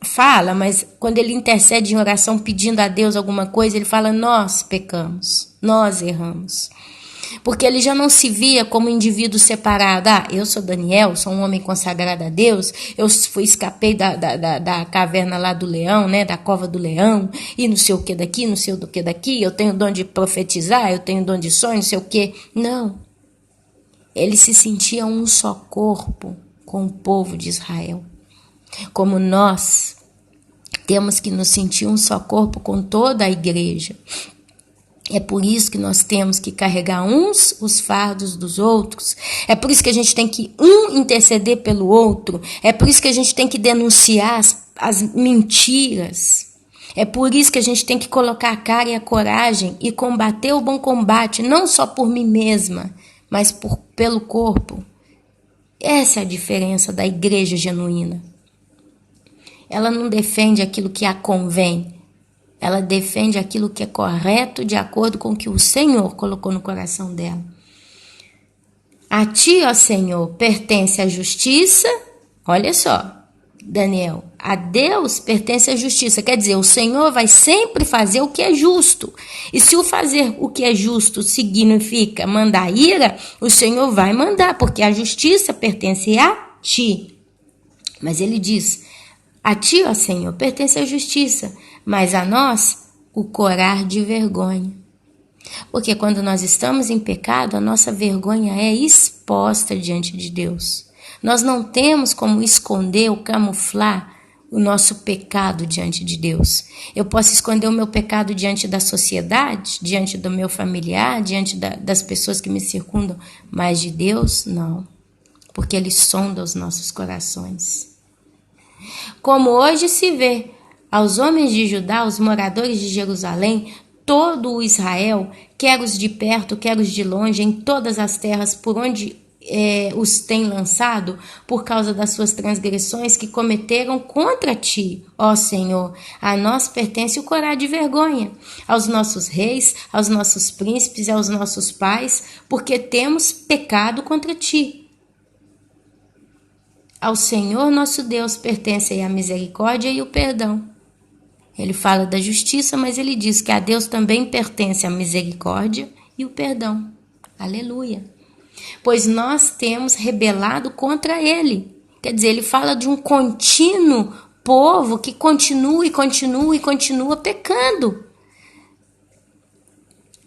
Fala, mas quando ele intercede em oração pedindo a Deus alguma coisa, ele fala, nós pecamos, nós erramos. Porque ele já não se via como indivíduo separado. Eu sou Daniel, sou um homem consagrado a Deus, eu escapei da caverna lá do leão, né, da cova do leão, e não sei o que daqui, não sei o que daqui, eu tenho dom de profetizar, eu tenho dom de sonho, não sei o que. Não. Ele se sentia um só corpo com o povo de Israel. Como nós temos que nos sentir um só corpo com toda a igreja. É por isso que nós temos que carregar uns os fardos dos outros. É por isso que a gente tem que interceder pelo outro. É por isso que a gente tem que denunciar as mentiras. É por isso que a gente tem que colocar a cara e a coragem e combater o bom combate, não só por mim mesma, mas pelo corpo. Essa é a diferença da igreja genuína. Ela não defende aquilo que a convém. Ela defende aquilo que é correto de acordo com o que o Senhor colocou no coração dela. A ti, ó Senhor, pertence a justiça. Olha só, Daniel, a Deus pertence a justiça. Quer dizer, o Senhor vai sempre fazer o que é justo. E se o fazer o que é justo significa mandar ira, o Senhor vai mandar, porque a justiça pertence a ti. Mas ele diz, a ti, ó Senhor, pertence a justiça, mas a nós o corar de vergonha. Porque quando nós estamos em pecado, a nossa vergonha é exposta diante de Deus. Nós não temos como esconder ou camuflar o nosso pecado diante de Deus. Eu posso esconder o meu pecado diante da sociedade, diante do meu familiar, diante das pessoas que me circundam, mas de Deus, não. Porque Ele sonda os nossos corações. Como hoje se vê, aos homens de Judá, os moradores de Jerusalém, todo o Israel, quer os de perto, quer os de longe, em todas as terras por onde os tem lançado por causa das suas transgressões que cometeram contra ti, ó Senhor. A nós pertence o corar de vergonha, aos nossos reis, aos nossos príncipes e aos nossos pais, porque temos pecado contra ti. Ao Senhor nosso Deus pertencem a misericórdia e o perdão. Ele fala da justiça, mas ele diz que a Deus também pertence a misericórdia e o perdão. Aleluia. Pois nós temos rebelado contra ele. Quer dizer, ele fala de um contínuo povo que continua e continua e continua pecando.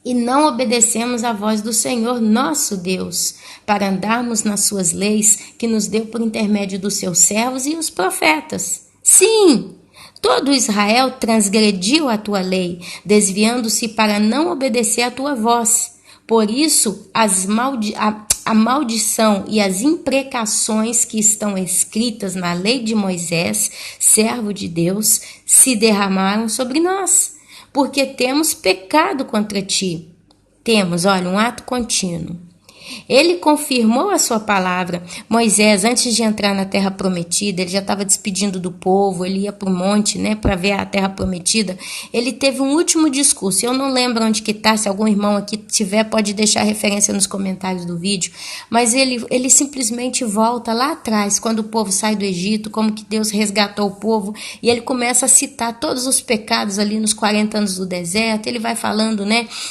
E não obedecemos à voz do Senhor nosso Deus, para andarmos nas suas leis que nos deu por intermédio dos seus servos e os profetas. Sim, todo Israel transgrediu a tua lei, desviando-se para não obedecer à tua voz. Por isso, a maldição e as imprecações que estão escritas na lei de Moisés, servo de Deus, se derramaram sobre nós, porque temos pecado contra ti. Temos, olha, um ato contínuo. Ele confirmou a sua palavra. Moisés, antes de entrar na terra prometida, ele já estava despedindo do povo, ele ia para o monte, para ver a terra prometida. Ele teve um último discurso. Eu não lembro onde que está, se algum irmão aqui tiver, pode deixar a referência nos comentários do vídeo. Mas ele simplesmente volta lá atrás, quando o povo sai do Egito, como que Deus resgatou o povo, e ele começa a citar todos os pecados ali nos 40 anos do deserto. Ele vai falando,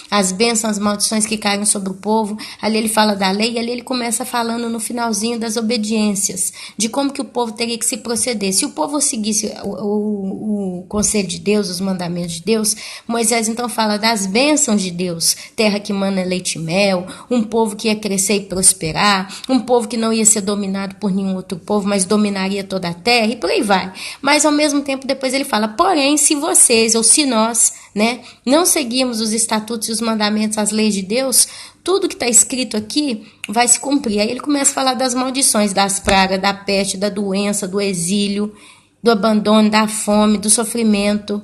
as bênçãos, as maldições que caíram sobre o povo. Ali ele fala da lei, e ali ele começa falando no finalzinho das obediências, de como que o povo teria que se proceder. Se o povo seguisse o conselho de Deus, os mandamentos de Deus, Moisés então fala das bênçãos de Deus, terra que mana leite e mel, um povo que ia crescer e prosperar, um povo que não ia ser dominado por nenhum outro povo, mas dominaria toda a terra, e por aí vai. Mas ao mesmo tempo depois ele fala, porém, se vocês, ou se nós, não seguirmos os estatutos e os mandamentos, as leis de Deus, tudo que está escrito aqui vai se cumprir. Aí ele começa a falar das maldições, das pragas, da peste, da doença, do exílio, do abandono, da fome, do sofrimento.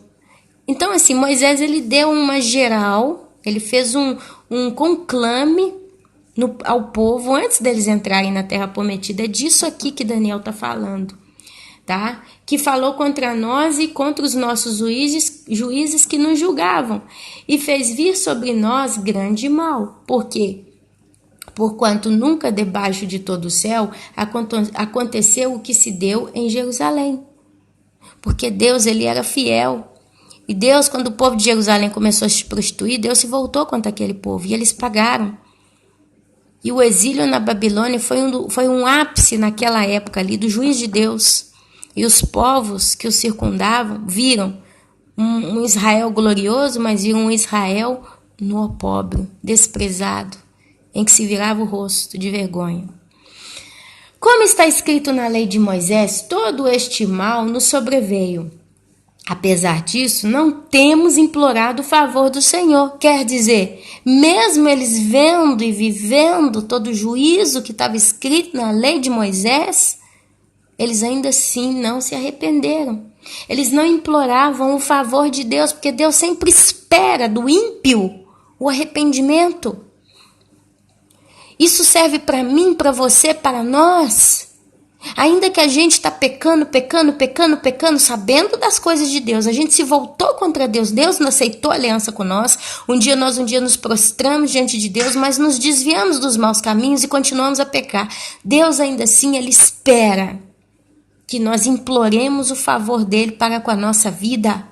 Então, assim, Moisés ele deu uma geral, ele fez um conclame ao povo antes deles entrarem na terra prometida. É disso aqui que Daniel está falando. Tá? Que falou contra nós e contra os nossos juízes que nos julgavam, e fez vir sobre nós grande mal. Por quê? Porquanto nunca debaixo de todo o céu aconteceu o que se deu em Jerusalém. Porque Deus, ele era fiel. E Deus, quando o povo de Jerusalém começou a se prostituir, Deus se voltou contra aquele povo, e eles pagaram. E o exílio na Babilônia foi um ápice naquela época ali do juiz de Deus. E os povos que o circundavam viram um Israel glorioso, mas viram um Israel no opróbrio, desprezado, em que se virava o rosto de vergonha. Como está escrito na lei de Moisés, todo este mal nos sobreveio. Apesar disso, não temos implorado o favor do Senhor. Quer dizer, mesmo eles vendo e vivendo todo o juízo que estava escrito na lei de Moisés, eles ainda assim não se arrependeram. Eles não imploravam o favor de Deus, porque Deus sempre espera do ímpio o arrependimento. Isso serve para mim, para você, para nós. Ainda que a gente está pecando, sabendo das coisas de Deus, a gente se voltou contra Deus, Deus não aceitou aliança com nós, um dia nos prostramos diante de Deus, mas nos desviamos dos maus caminhos e continuamos a pecar. Deus ainda assim, ele espera que nós imploremos o favor dele para com a nossa vida,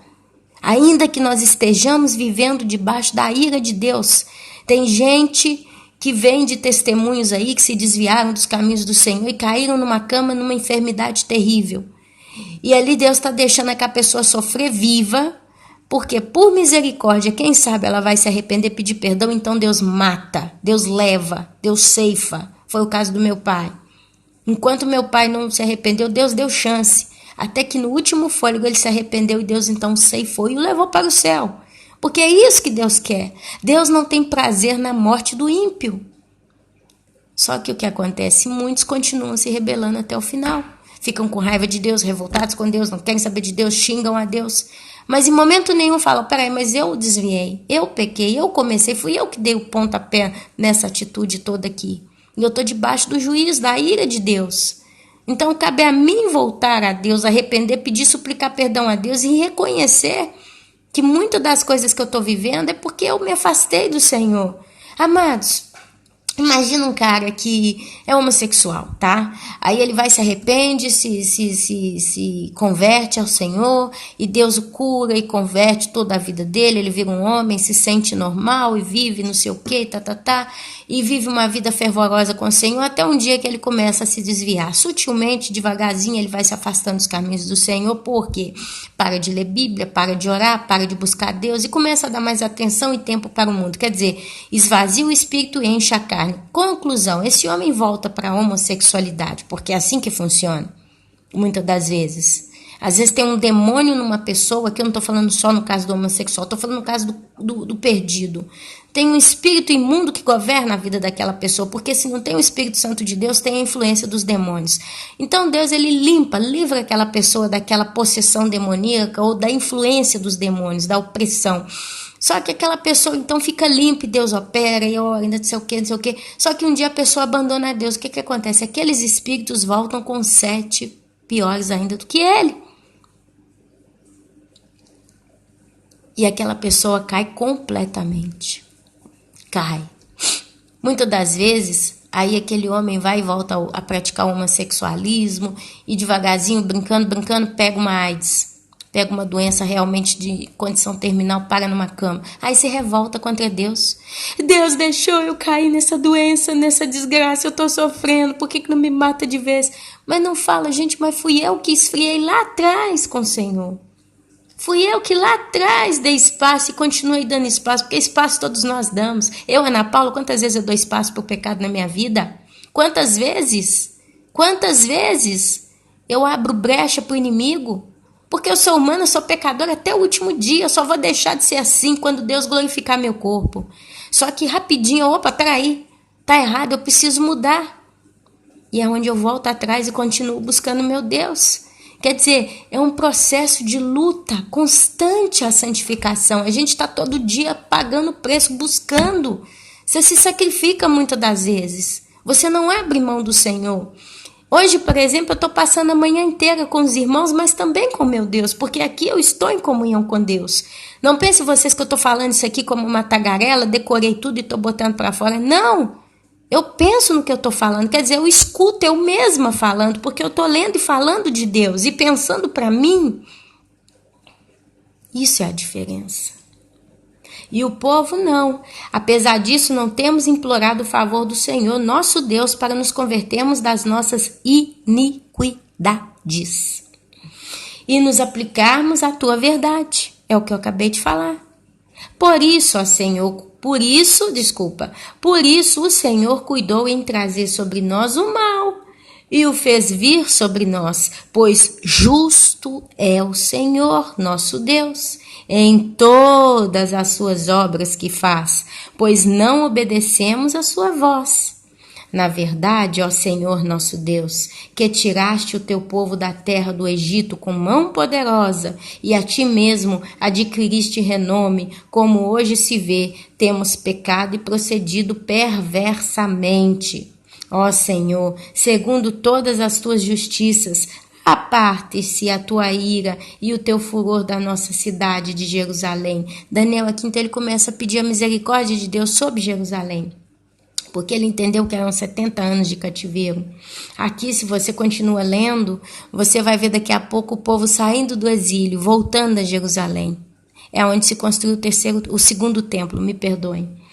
ainda que nós estejamos vivendo debaixo da ira de Deus. Tem gente que vem de testemunhos aí que se desviaram dos caminhos do Senhor e caíram numa cama, numa enfermidade terrível. E ali Deus está deixando aquela pessoa sofrer viva, porque por misericórdia, quem sabe ela vai se arrepender, pedir perdão, então Deus mata, Deus leva, Deus ceifa. Foi o caso do meu pai. Enquanto meu pai não se arrependeu, Deus deu chance. Até que no último fôlego ele se arrependeu e Deus então ceifou e o levou para o céu. Porque é isso que Deus quer. Deus não tem prazer na morte do ímpio. Só que o que acontece? Muitos continuam se rebelando até o final. Ficam com raiva de Deus, revoltados com Deus, não querem saber de Deus, xingam a Deus. Mas em momento nenhum falam, peraí, mas eu desviei, eu pequei, eu comecei, fui eu que dei o pontapé nessa atitude toda aqui. E eu estou debaixo do juízo, da ira de Deus. Então cabe a mim voltar a Deus, arrepender, pedir, suplicar perdão a Deus e reconhecer que muitas das coisas que eu estou vivendo é porque eu me afastei do Senhor. Amados, imagina um cara que é homossexual, tá? Aí ele vai, se arrepende, se converte ao Senhor, e Deus o cura e converte toda a vida dele, ele vira um homem, se sente normal e vive não sei o que, e vive uma vida fervorosa com o Senhor, até um dia que ele começa a se desviar. Sutilmente, devagarzinho, ele vai se afastando dos caminhos do Senhor, porque para de ler Bíblia, para de orar, para de buscar Deus e começa a dar mais atenção e tempo para o mundo. Quer dizer, esvazia o espírito e enche a carne. Conclusão, esse homem volta para a homossexualidade, porque é assim que funciona, muitas das vezes. Às vezes tem um demônio numa pessoa, que eu não estou falando só no caso do homossexual, estou falando no caso do perdido. Tem um espírito imundo que governa a vida daquela pessoa, porque se não tem o Espírito Santo de Deus, tem a influência dos demônios. Então Deus, ele livra aquela pessoa daquela possessão demoníaca ou da influência dos demônios, da opressão. Só que aquela pessoa então fica limpa e Deus opera e ora, ainda não sei o que. Só que um dia a pessoa abandona a Deus. O que acontece? Aqueles espíritos voltam com 7 piores ainda do que ele. E aquela pessoa cai completamente. Cai. Muitas das vezes, aí aquele homem vai e volta a praticar o homossexualismo e devagarzinho, brincando, pega uma AIDS. Pega uma doença realmente de condição terminal, para numa cama. Aí se revolta contra Deus. Deus deixou eu cair nessa doença, nessa desgraça, eu tô sofrendo, por que não me mata de vez? Mas não fala, gente, mas fui eu que esfriei lá atrás com o Senhor. Fui eu que lá atrás dei espaço e continuei dando espaço, porque espaço todos nós damos. Eu, Ana Paula, quantas vezes eu dou espaço para o pecado na minha vida? Quantas vezes eu abro brecha para o inimigo? Porque eu sou humana, eu sou pecadora até o último dia. Eu só vou deixar de ser assim quando Deus glorificar meu corpo. Só que rapidinho, peraí, tá errado, eu preciso mudar. E é onde eu volto atrás e continuo buscando meu Deus. Quer dizer, é um processo de luta constante a santificação. A gente está todo dia pagando preço, buscando. Você se sacrifica muitas das vezes. Você não abre mão do Senhor. Hoje, por exemplo, eu estou passando a manhã inteira com os irmãos, mas também com meu Deus, porque aqui eu estou em comunhão com Deus. Não pense vocês que eu estou falando isso aqui como uma tagarela, decorei tudo e estou botando para fora. Não! Eu penso no que eu estou falando, quer dizer, eu escuto eu mesma falando, porque eu estou lendo e falando de Deus e pensando para mim. Isso é a diferença. E o povo não. Apesar disso, não temos implorado o favor do Senhor, nosso Deus, para nos convertermos das nossas iniquidades e nos aplicarmos à tua verdade. É o que eu acabei de falar. Por isso o Senhor cuidou em trazer sobre nós o mal e o fez vir sobre nós, pois justo é o Senhor, nosso Deus, em todas as suas obras que faz, pois não obedecemos a sua voz. Na verdade, ó Senhor nosso Deus, que tiraste o teu povo da terra do Egito com mão poderosa e a ti mesmo adquiriste renome, como hoje se vê, temos pecado e procedido perversamente. Ó Senhor, segundo todas as tuas justiças, aparte-se a tua ira e o teu furor da nossa cidade de Jerusalém. Daniel aqui então ele começa a pedir a misericórdia de Deus sobre Jerusalém, porque ele entendeu que eram 70 anos de cativeiro. Aqui, se você continua lendo, você vai ver daqui a pouco o povo saindo do exílio, voltando a Jerusalém. É onde se construiu o segundo templo, me perdoem,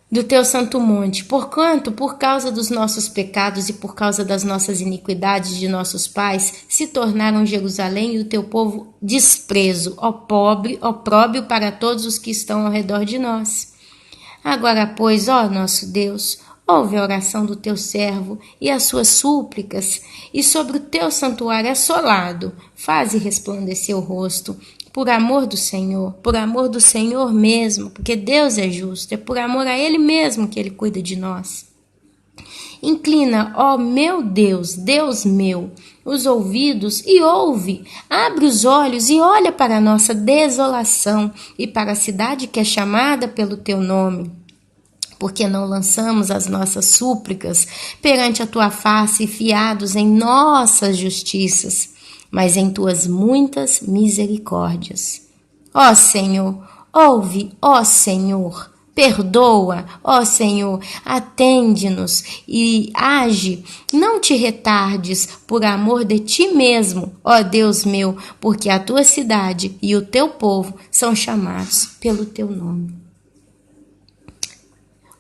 do teu santo monte. Porquanto, por causa dos nossos pecados e por causa das nossas iniquidades de nossos pais, se tornaram Jerusalém e o teu povo desprezo, opróbrio para todos os que estão ao redor de nós. Agora, pois, ó nosso Deus, ouve a oração do teu servo e as suas súplicas, e sobre o teu santuário assolado, faze resplandecer o rosto, por amor do Senhor mesmo, porque Deus é justo, é por amor a Ele mesmo que Ele cuida de nós. Inclina, ó meu Deus, Deus meu, os ouvidos e ouve, abre os olhos e olha para a nossa desolação e para a cidade que é chamada pelo teu nome. porque não lançamos as nossas súplicas perante a tua face, fiados em nossas justiças, mas em tuas muitas misericórdias. Ó Senhor, ouve, ó Senhor, perdoa, ó Senhor, atende-nos e age, não te retardes por amor de ti mesmo, ó Deus meu, porque a tua cidade e o teu povo são chamados pelo teu nome.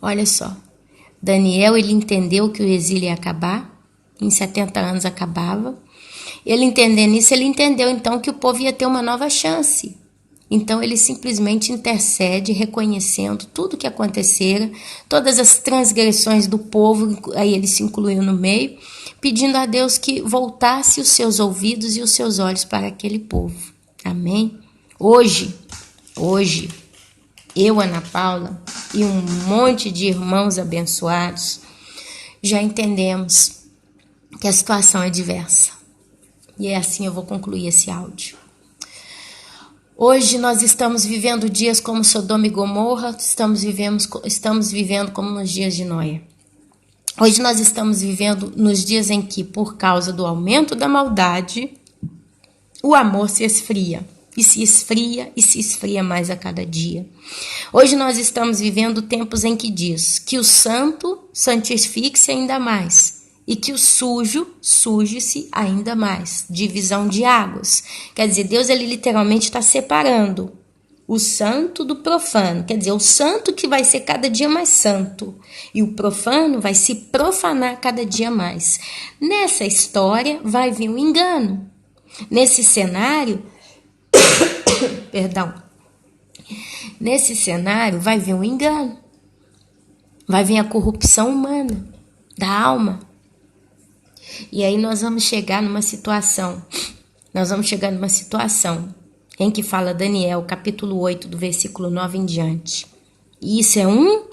Olha só, Daniel, ele entendeu que o exílio ia acabar, em 70 anos acabava. Ele entendendo isso, ele entendeu então que o povo ia ter uma nova chance. Então ele simplesmente intercede, reconhecendo tudo que acontecera, todas as transgressões do povo, aí ele se incluiu no meio, pedindo a Deus que voltasse os seus ouvidos e os seus olhos para aquele povo. Amém? Hoje, eu, Ana Paula, e um monte de irmãos abençoados, já entendemos que a situação é diversa. E é assim eu vou concluir esse áudio. Hoje nós estamos vivendo dias como Sodoma e Gomorra, estamos vivendo como nos dias de Noé. Hoje nós estamos vivendo nos dias em que, por causa do aumento da maldade, o amor se esfria. E se esfria mais a cada dia. Hoje nós estamos vivendo tempos em que diz que o santo santifique-se ainda mais e que o sujo suje-se ainda mais. Divisão de águas. Quer dizer, Deus ele literalmente está separando o santo do profano. Quer dizer, o santo que vai ser cada dia mais santo e o profano vai se profanar cada dia mais. Nessa história vai vir um engano. Nesse cenário... Nesse cenário vai vir um engano, vai vir a corrupção humana da alma. E aí nós vamos chegar numa situação em que fala Daniel, capítulo 8, do versículo 9 em diante. E isso é um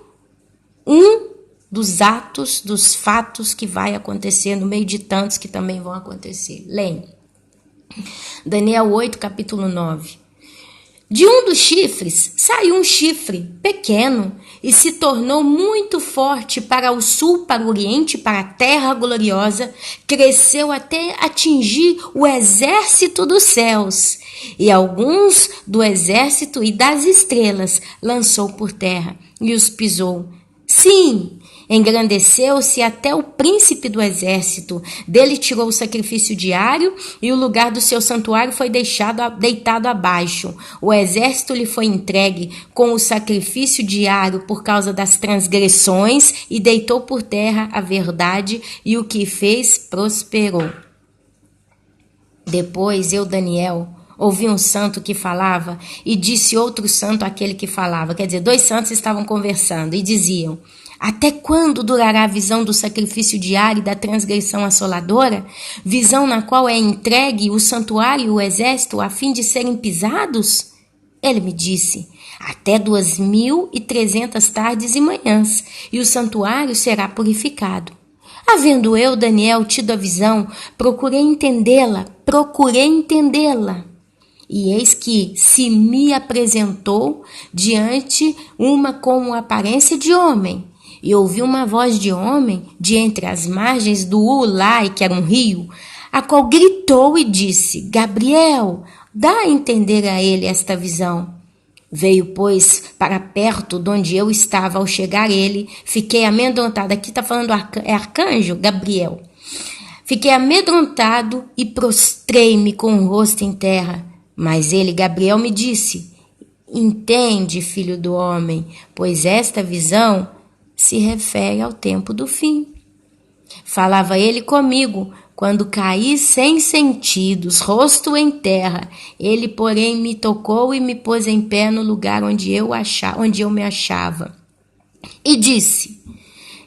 dos atos, dos fatos que vai acontecer no meio de tantos que também vão acontecer. Leia. Daniel 8, capítulo 9. De um dos chifres saiu um chifre pequeno e se tornou muito forte para o sul, para o oriente, para a terra gloriosa, cresceu até atingir o exército dos céus, e alguns do exército e das estrelas lançou por terra e os pisou. Sim, engrandeceu-se até o príncipe do exército. Dele tirou o sacrifício diário e o lugar do seu santuário foi deitado abaixo. O exército lhe foi entregue com o sacrifício diário por causa das transgressões e deitou por terra a verdade e o que fez prosperou. Depois eu, Daniel, ouvi um santo que falava e disse outro santo àquele que falava. Quer dizer, dois santos estavam conversando e diziam: até quando durará a visão do sacrifício diário e da transgressão assoladora? Visão na qual é entregue o santuário e o exército a fim de serem pisados? Ele me disse: até 2.300 tardes e manhãs, e o santuário será purificado. Havendo eu, Daniel, tido a visão, procurei entendê-la. E eis que se me apresentou diante uma com aparência de homem. E ouvi uma voz de homem de entre as margens do Ulai, que era um rio, a qual gritou e disse: Gabriel, dá a entender a ele esta visão. Veio, pois, para perto de onde eu estava. Ao chegar ele, fiquei amedrontado. Aqui está falando arcanjo Gabriel. Fiquei amedrontado e prostrei-me com o rosto em terra. Mas ele, Gabriel, me disse: entende, filho do homem, pois esta visão se refere ao tempo do fim. Falava ele comigo quando caí sem sentidos, rosto em terra. Ele, porém, me tocou e me pôs em pé no lugar onde eu me achava. E disse: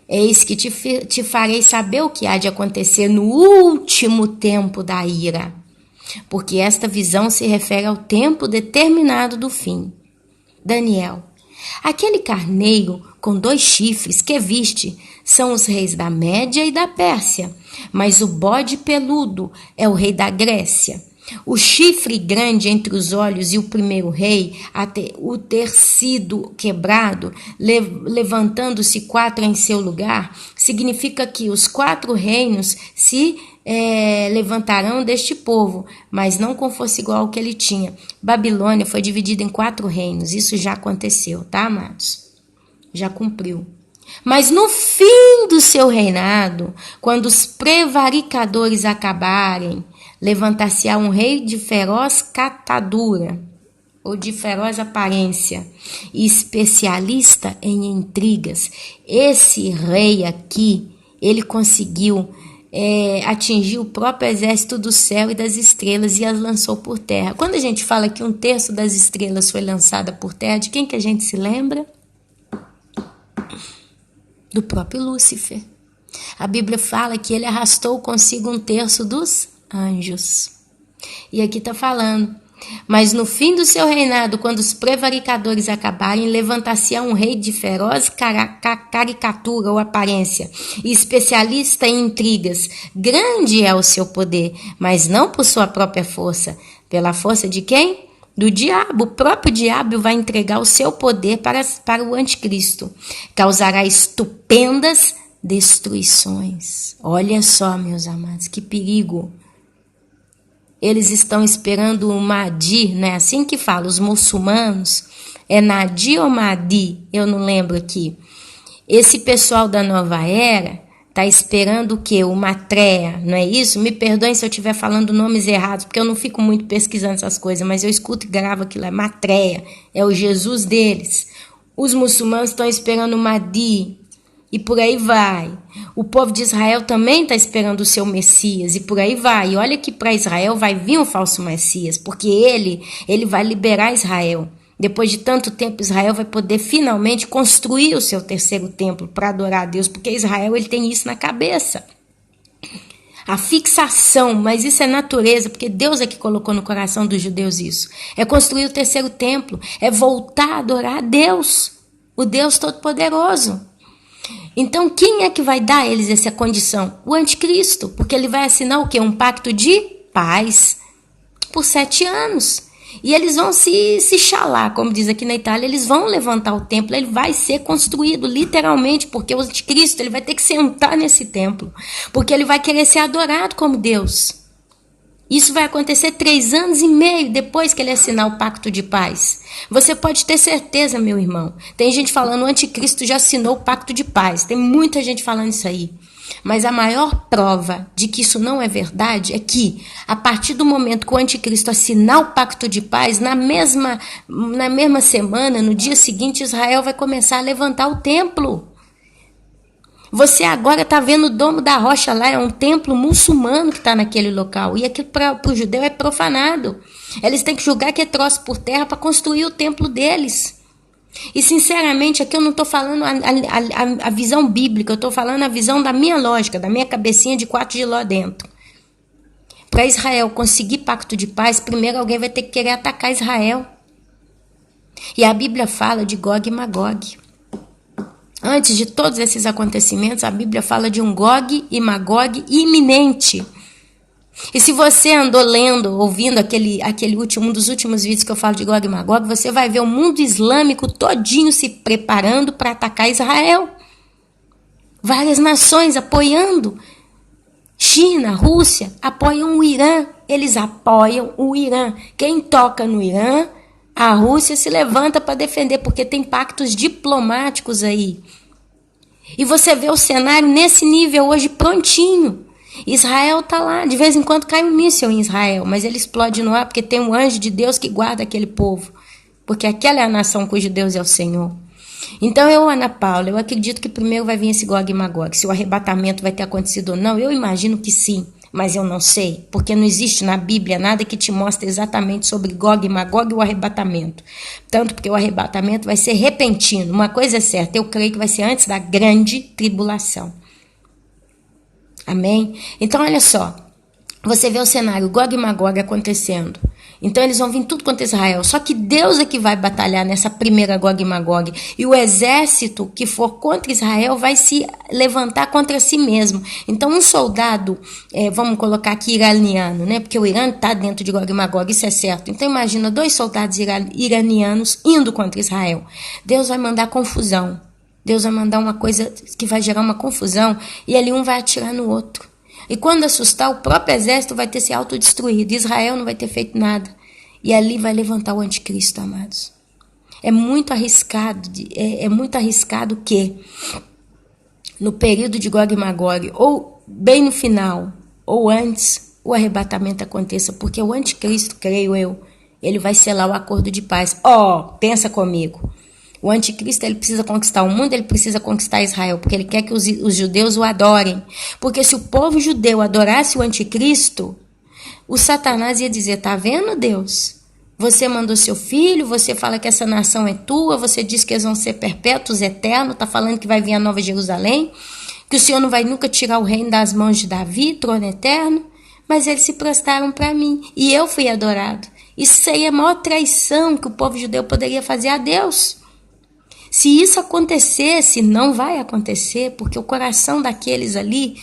eis que te farei saber o que há de acontecer no último tempo da ira, porque esta visão se refere ao tempo determinado do fim. Daniel, aquele carneiro com 2 chifres que viste são os reis da Média e da Pérsia, mas o bode peludo é o rei da Grécia. O chifre grande entre os olhos e o primeiro rei, o ter sido quebrado, levantando-se 4 em seu lugar, significa que os 4 reinos se levantarão deste povo, mas não com força igual ao que ele tinha. Babilônia foi dividida em 4 reinos, isso já aconteceu, tá, amados? Já cumpriu. Mas no fim do seu reinado, quando os prevaricadores acabarem, levantar-se-á um rei de feroz catadura, ou de feroz aparência, e especialista em intrigas. Esse rei aqui, ele conseguiu atingir o próprio exército do céu e das estrelas e as lançou por terra. Quando a gente fala que 1/3 das estrelas foi lançada por terra, de quem que a gente se lembra? Do próprio Lúcifer. A Bíblia fala que ele arrastou consigo 1/3 dos anjos. E aqui está falando: mas no fim do seu reinado, quando os prevaricadores acabarem, levantar-se-á um rei de feroz caricatura ou aparência, e especialista em intrigas. Grande é o seu poder, mas não por sua própria força. Pela força de quem? Do diabo. O próprio diabo vai entregar o seu poder para o anticristo. Causará estupendas destruições. Olha só, meus amados, que perigo. Eles estão esperando o Mahdi, né? Assim que fala, os muçulmanos, é Nadi ou Mahdi? Eu não lembro aqui. Esse pessoal da nova era está esperando o quê? O Matréia, não é isso? Me perdoem se eu estiver falando nomes errados, porque eu não fico muito pesquisando essas coisas, mas eu escuto e gravo aquilo, é Matréia, é o Jesus deles. Os muçulmanos estão esperando o Mahdi, e por aí vai. O povo de Israel também está esperando o seu Messias, e por aí vai. E olha que para Israel vai vir um falso Messias, porque ele vai liberar Israel. Depois de tanto tempo, Israel vai poder finalmente construir o seu 3º templo para adorar a Deus, porque Israel ele tem isso na cabeça. A fixação, mas isso é natureza, porque Deus é que colocou no coração dos judeus isso. É construir o 3º templo, é voltar a adorar a Deus, o Deus Todo-Poderoso. Então, quem é que vai dar a eles essa condição? O anticristo, porque ele vai assinar o quê? Um pacto de paz por 7 anos. E eles vão se chalar, como diz aqui na Itália, eles vão levantar o templo, ele vai ser construído literalmente, porque o anticristo ele vai ter que sentar nesse templo, porque ele vai querer ser adorado como Deus. Isso vai acontecer 3 anos e meio depois que ele assinar o pacto de paz. Você pode ter certeza, meu irmão. Tem gente falando o anticristo já assinou o pacto de paz. Tem muita gente falando isso aí. Mas a maior prova de que isso não é verdade é que, a partir do momento que o anticristo assinar o pacto de paz, na mesma semana, no dia seguinte, Israel vai começar a levantar o templo. Você agora está vendo o Domo da Rocha lá, é um templo muçulmano que está naquele local. E aquilo para o judeu é profanado. Eles têm que julgar que é troço por terra para construir o templo deles. E sinceramente, aqui eu não estou falando a visão bíblica, eu estou falando a visão da minha lógica, da minha cabecinha de 4 de ló dentro. Para Israel conseguir pacto de paz, primeiro alguém vai ter que querer atacar Israel. E a Bíblia fala de Gog e Magog. Antes de todos esses acontecimentos, a Bíblia fala de um Gog e Magog iminente. E se você andou lendo, ouvindo um dos últimos vídeos que eu falo de Gog e Magog, você vai ver o mundo islâmico todinho se preparando para atacar Israel. Várias nações apoiando. China, Rússia, apoiam o Irã. Eles apoiam o Irã. Quem toca no Irã, a Rússia se levanta para defender, porque tem pactos diplomáticos aí. E você vê o cenário nesse nível hoje prontinho. Israel está lá, de vez em quando cai um míssil em Israel, mas ele explode no ar porque tem um anjo de Deus que guarda aquele povo. Porque aquela é a nação cujo Deus é o Senhor. Então Ana Paula, eu acredito que primeiro vai vir esse Gog e Magog. Se o arrebatamento vai ter acontecido ou não, eu imagino que sim. Mas eu não sei, porque não existe na Bíblia nada que te mostre exatamente sobre Gog e Magog e o arrebatamento. Tanto porque o arrebatamento vai ser repentino. Uma coisa é certa, eu creio que vai ser antes da grande tribulação. Amém? Então, olha só. você vê o cenário Gog e Magog acontecendo. Então eles vão vir tudo contra Israel. Só que Deus é que vai batalhar nessa primeira Gog e Magog. E o exército que for contra Israel vai se levantar contra si mesmo. Então um soldado, vamos colocar aqui iraniano, né? Porque o Irã está dentro de Gog e Magog, isso é certo. Então imagina 2 soldados iranianos indo contra Israel. Deus vai mandar confusão. Deus vai mandar uma coisa que vai gerar uma confusão. E ali um vai atirar no outro. E quando assustar, o próprio exército vai ter se autodestruído. Israel não vai ter feito nada. E ali vai levantar o anticristo, amados. É muito arriscado que no período de Gog e Magog, ou bem no final, ou antes, o arrebatamento aconteça. Porque o anticristo, creio eu, ele vai selar o acordo de paz. Pensa comigo. O anticristo, ele precisa conquistar o mundo, ele precisa conquistar Israel, porque ele quer que os judeus o adorem. Porque se o povo judeu adorasse o anticristo, o Satanás ia dizer, tá vendo, Deus? Você mandou seu filho, você fala que essa nação é tua, você diz que eles vão ser perpétuos, eternos, tá falando que vai vir a Nova Jerusalém, que o Senhor não vai nunca tirar o reino das mãos de Davi, trono eterno, mas eles se prostraram para mim, e eu fui adorado. Isso seria a maior traição que o povo judeu poderia fazer a Deus. Se isso acontecesse, não vai acontecer, porque o coração daqueles ali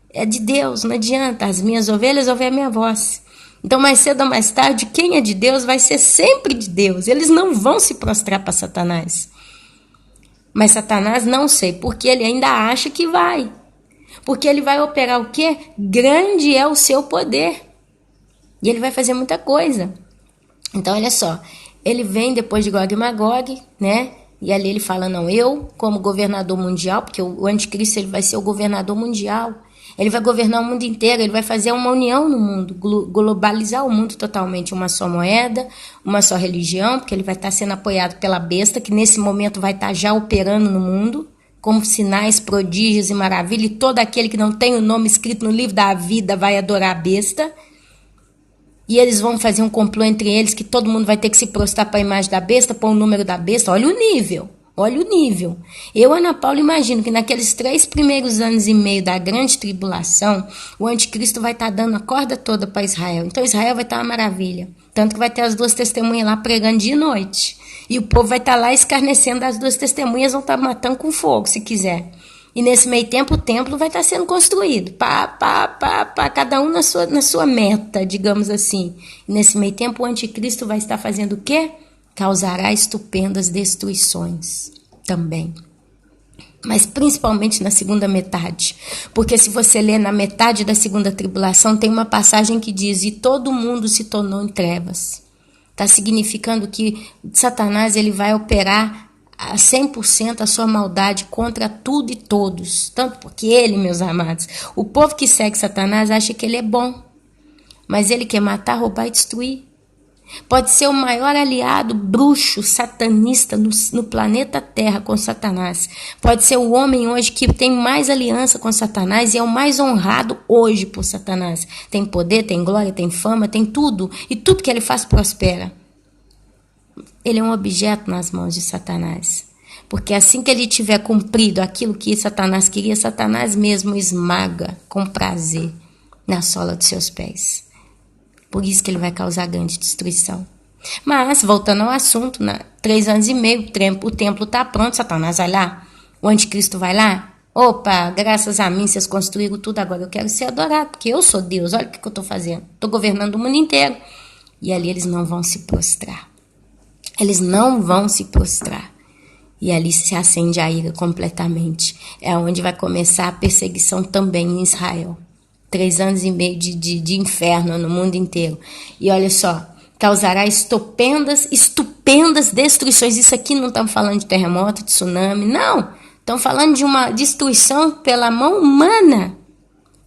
é de Deus, não adianta. As minhas ovelhas ouvem a minha voz. Então, mais cedo ou mais tarde, quem é de Deus vai ser sempre de Deus. Eles não vão se prostrar para Satanás. Mas Satanás não sei, porque ele ainda acha que vai. Porque ele vai operar o quê? Grande é o seu poder. E ele vai fazer muita coisa. Então, olha só. Ele vem depois de Gog e Magog, né? E ali ele fala, não, eu como governador mundial, porque o anticristo ele vai ser o governador mundial, ele vai governar o mundo inteiro, ele vai fazer uma união no mundo, globalizar o mundo totalmente, uma só moeda, uma só religião, porque ele vai estar sendo apoiado pela besta, que nesse momento vai estar já operando no mundo, como sinais, prodígios e maravilha, e todo aquele que não tem o nome escrito no livro da vida vai adorar a besta. E eles vão fazer um complô entre eles que todo mundo vai ter que se prostrar para a imagem da besta, pôr o número da besta. Olha o nível, olha o nível. Eu, Ana Paula, imagino que naqueles 3 primeiros anos e meio da grande tribulação, o anticristo vai estar dando a corda toda para Israel. Então Israel vai estar uma maravilha. Tanto que vai ter as 2 testemunhas lá pregando dia e noite. E o povo vai estar lá escarnecendo das 2 testemunhas, vão estar matando com fogo, se quiser. E nesse meio tempo, o templo vai estar sendo construído. Cada um na sua meta, digamos assim. E nesse meio tempo, o anticristo vai estar fazendo o quê? Causará estupendas destruições também. Mas principalmente na segunda metade. Porque se você ler na metade da segunda tribulação, tem uma passagem que diz, e todo mundo se tornou em trevas. Está significando que Satanás ele vai operar a 100% a sua maldade contra tudo e todos. Tanto porque ele, meus amados, o povo que segue Satanás acha que ele é bom. Mas ele quer matar, roubar e destruir. Pode ser o maior aliado bruxo, satanista no planeta Terra com Satanás. Pode ser o homem hoje que tem mais aliança com Satanás e é o mais honrado hoje por Satanás. Tem poder, tem glória, tem fama, tem tudo. E tudo que ele faz prospera. Ele é um objeto nas mãos de Satanás. Porque assim que ele tiver cumprido aquilo que Satanás queria, Satanás mesmo esmaga com prazer na sola dos seus pés. Por isso que ele vai causar grande destruição. Mas, voltando ao assunto, 3 anos e meio, o templo está pronto, Satanás vai lá, o anticristo vai lá. Opa, graças a mim vocês construíram tudo, agora eu quero ser adorado, porque eu sou Deus, olha o que eu estou fazendo. Estou governando o mundo inteiro. E ali eles não vão se prostrar. Eles não vão se prostrar. E ali se acende a ira completamente. É onde vai começar a perseguição também em Israel. 3 anos e meio de inferno no mundo inteiro. E olha só, causará estupendas destruições. Isso aqui não estamos falando de terremoto, de tsunami, não. Estamos falando de uma destruição pela mão humana.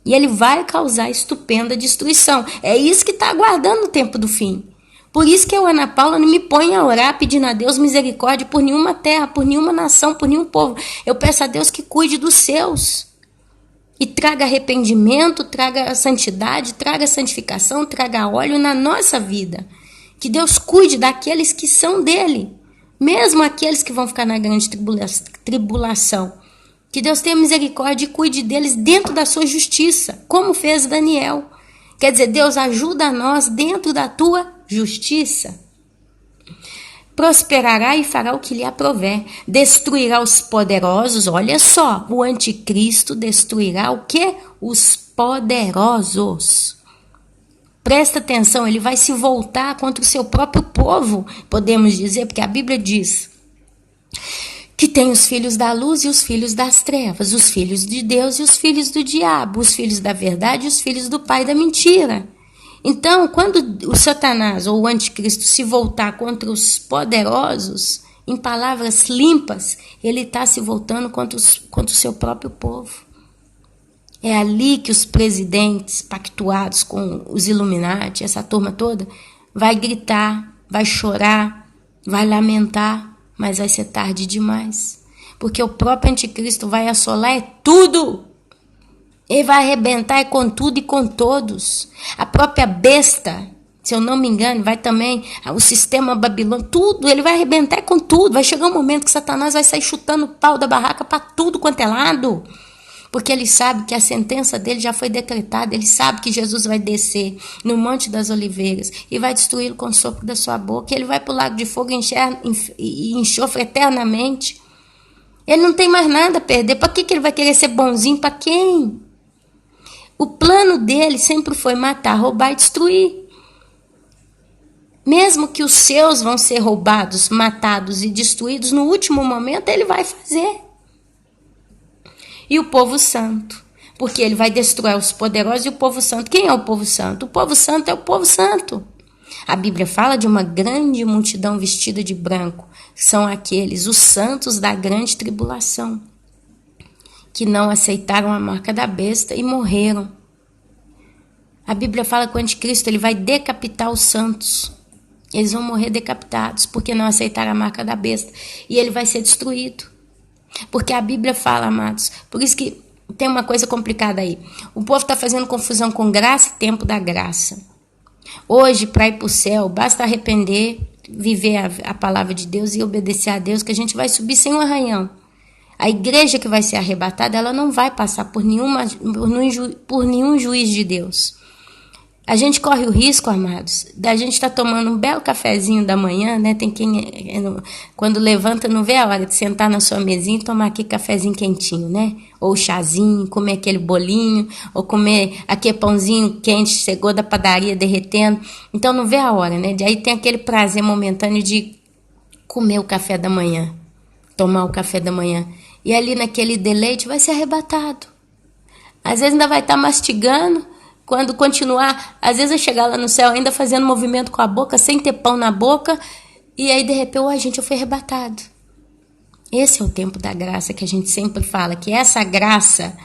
E ele vai causar estupenda destruição. É isso que está aguardando o tempo do fim. Por isso que eu, Ana Paula, não me ponho a orar pedindo a Deus misericórdia por nenhuma terra, por nenhuma nação, por nenhum povo. Eu peço a Deus que cuide dos seus. E traga arrependimento, traga santidade, traga santificação, traga óleo na nossa vida. Que Deus cuide daqueles que são dele. Mesmo aqueles que vão ficar na grande tribulação. Que Deus tenha misericórdia e cuide deles dentro da sua justiça. Como fez Daniel. Quer dizer, Deus ajuda nós dentro da tua justiça. Prosperará e fará o que lhe aprouver. Destruirá os poderosos. Olha só, o anticristo destruirá o quê? Os poderosos. Presta atenção, ele vai se voltar contra o seu próprio povo, podemos dizer, porque a Bíblia diz que tem os filhos da luz e os filhos das trevas, os filhos de Deus e os filhos do diabo, os filhos da verdade e os filhos do pai da mentira. Então, quando o Satanás ou o anticristo se voltar contra os poderosos, em palavras limpas, ele está se voltando contra o seu próprio povo. É ali que os presidentes pactuados com os Illuminati, essa turma toda, vai gritar, vai chorar, vai lamentar, mas vai ser tarde demais. Porque o próprio anticristo vai assolar tudo. Ele vai arrebentar com tudo e com todos. A própria besta, se eu não me engano, vai também, o sistema babilônico, tudo, ele vai arrebentar com tudo. Vai chegar um momento que Satanás vai sair chutando o pau da barraca para tudo quanto é lado. Porque ele sabe que a sentença dele já foi decretada, ele sabe que Jesus vai descer no Monte das Oliveiras e vai destruí-lo com o sopro da sua boca, ele vai para o lago de fogo e enxofre eternamente. Ele não tem mais nada a perder. Para que ele vai querer ser bonzinho? Para quem? O plano dele sempre foi matar, roubar e destruir. Mesmo que os seus vão ser roubados, matados e destruídos, no último momento ele vai fazer. E o povo santo, porque ele vai destruir os poderosos e o povo santo. Quem é o povo santo? O povo santo é o povo santo. A Bíblia fala de uma grande multidão vestida de branco. São aqueles, os santos da grande tribulação, que não aceitaram a marca da besta e morreram. A Bíblia fala que o anticristo ele vai decapitar os santos. Eles vão morrer decapitados porque não aceitaram a marca da besta. E ele vai ser destruído. Porque a Bíblia fala, amados, por isso que tem uma coisa complicada aí. O povo está fazendo confusão com graça e tempo da graça. Hoje, para ir para o céu, basta arrepender, viver a palavra de Deus e obedecer a Deus, que a gente vai subir sem um arranhão. A igreja que vai ser arrebatada, ela não vai passar por nenhum juiz de Deus. A gente corre o risco, amados, da gente estar tomando um belo cafezinho da manhã, né? Tem quem, quando levanta, não vê a hora de sentar na sua mesinha e tomar aquele cafezinho quentinho, né? Ou chazinho, comer aquele bolinho, ou comer aquele pãozinho quente, chegou da padaria derretendo. Então não vê a hora, né? Aí tem aquele prazer momentâneo de comer o café da manhã, tomar o café da manhã. E ali naquele deleite vai ser arrebatado. Às vezes ainda vai estar mastigando. Quando continuar, às vezes vai chegar lá no céu ainda fazendo movimento com a boca, sem ter pão na boca, e aí de repente, eu fui arrebatado. Esse é o tempo da graça que a gente sempre fala, que essa graça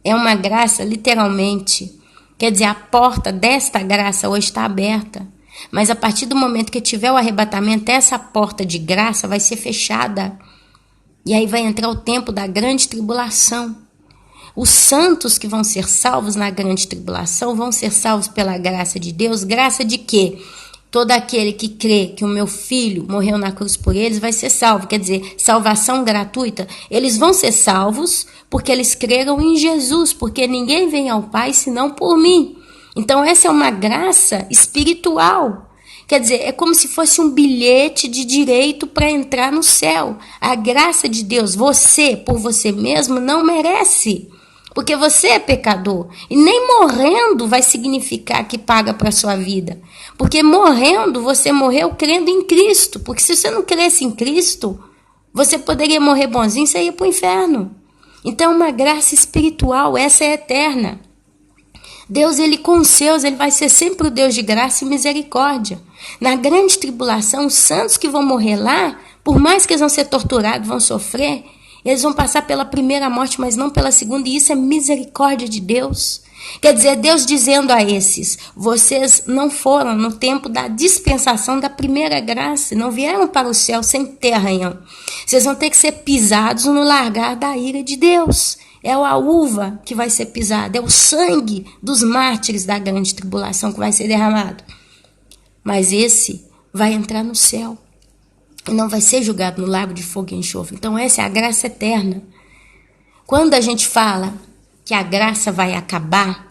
é uma graça literalmente, quer dizer, a porta desta graça hoje está aberta, mas a partir do momento que tiver o arrebatamento, essa porta de graça vai ser fechada, e aí vai entrar o tempo da grande tribulação. Os santos que vão ser salvos na grande tribulação vão ser salvos pela graça de Deus. Graça de quê? Todo aquele que crê que o meu filho morreu na cruz por eles vai ser salvo. Quer dizer, salvação gratuita. Eles vão ser salvos porque eles creram em Jesus, porque ninguém vem ao Pai senão por mim. Então essa é uma graça espiritual. Quer dizer, é como se fosse um bilhete de direito para entrar no céu. A graça de Deus, você, por você mesmo, não merece. Porque você é pecador. E nem morrendo vai significar que paga para a sua vida. Porque morrendo, você morreu crendo em Cristo. Porque se você não cresce em Cristo, você poderia morrer bonzinho e você ia para o inferno. Então, uma graça espiritual, essa é eterna. Deus, ele com os seus, ele vai ser sempre o Deus de graça e misericórdia. Na grande tribulação, os santos que vão morrer lá, por mais que eles vão ser torturados, vão sofrer, eles vão passar pela primeira morte, mas não pela segunda, e isso é misericórdia de Deus. Quer dizer, Deus dizendo a esses, vocês não foram no tempo da dispensação da primeira graça, não vieram para o céu sem ter arranhão. Vocês vão ter que ser pisados no largar da ira de Deus. É a uva que vai ser pisada, é o sangue dos mártires da grande tribulação que vai ser derramado. Mas esse vai entrar no céu. E não vai ser julgado no lago de fogo e enxofre. Então essa é a graça eterna. Quando a gente fala que a graça vai acabar,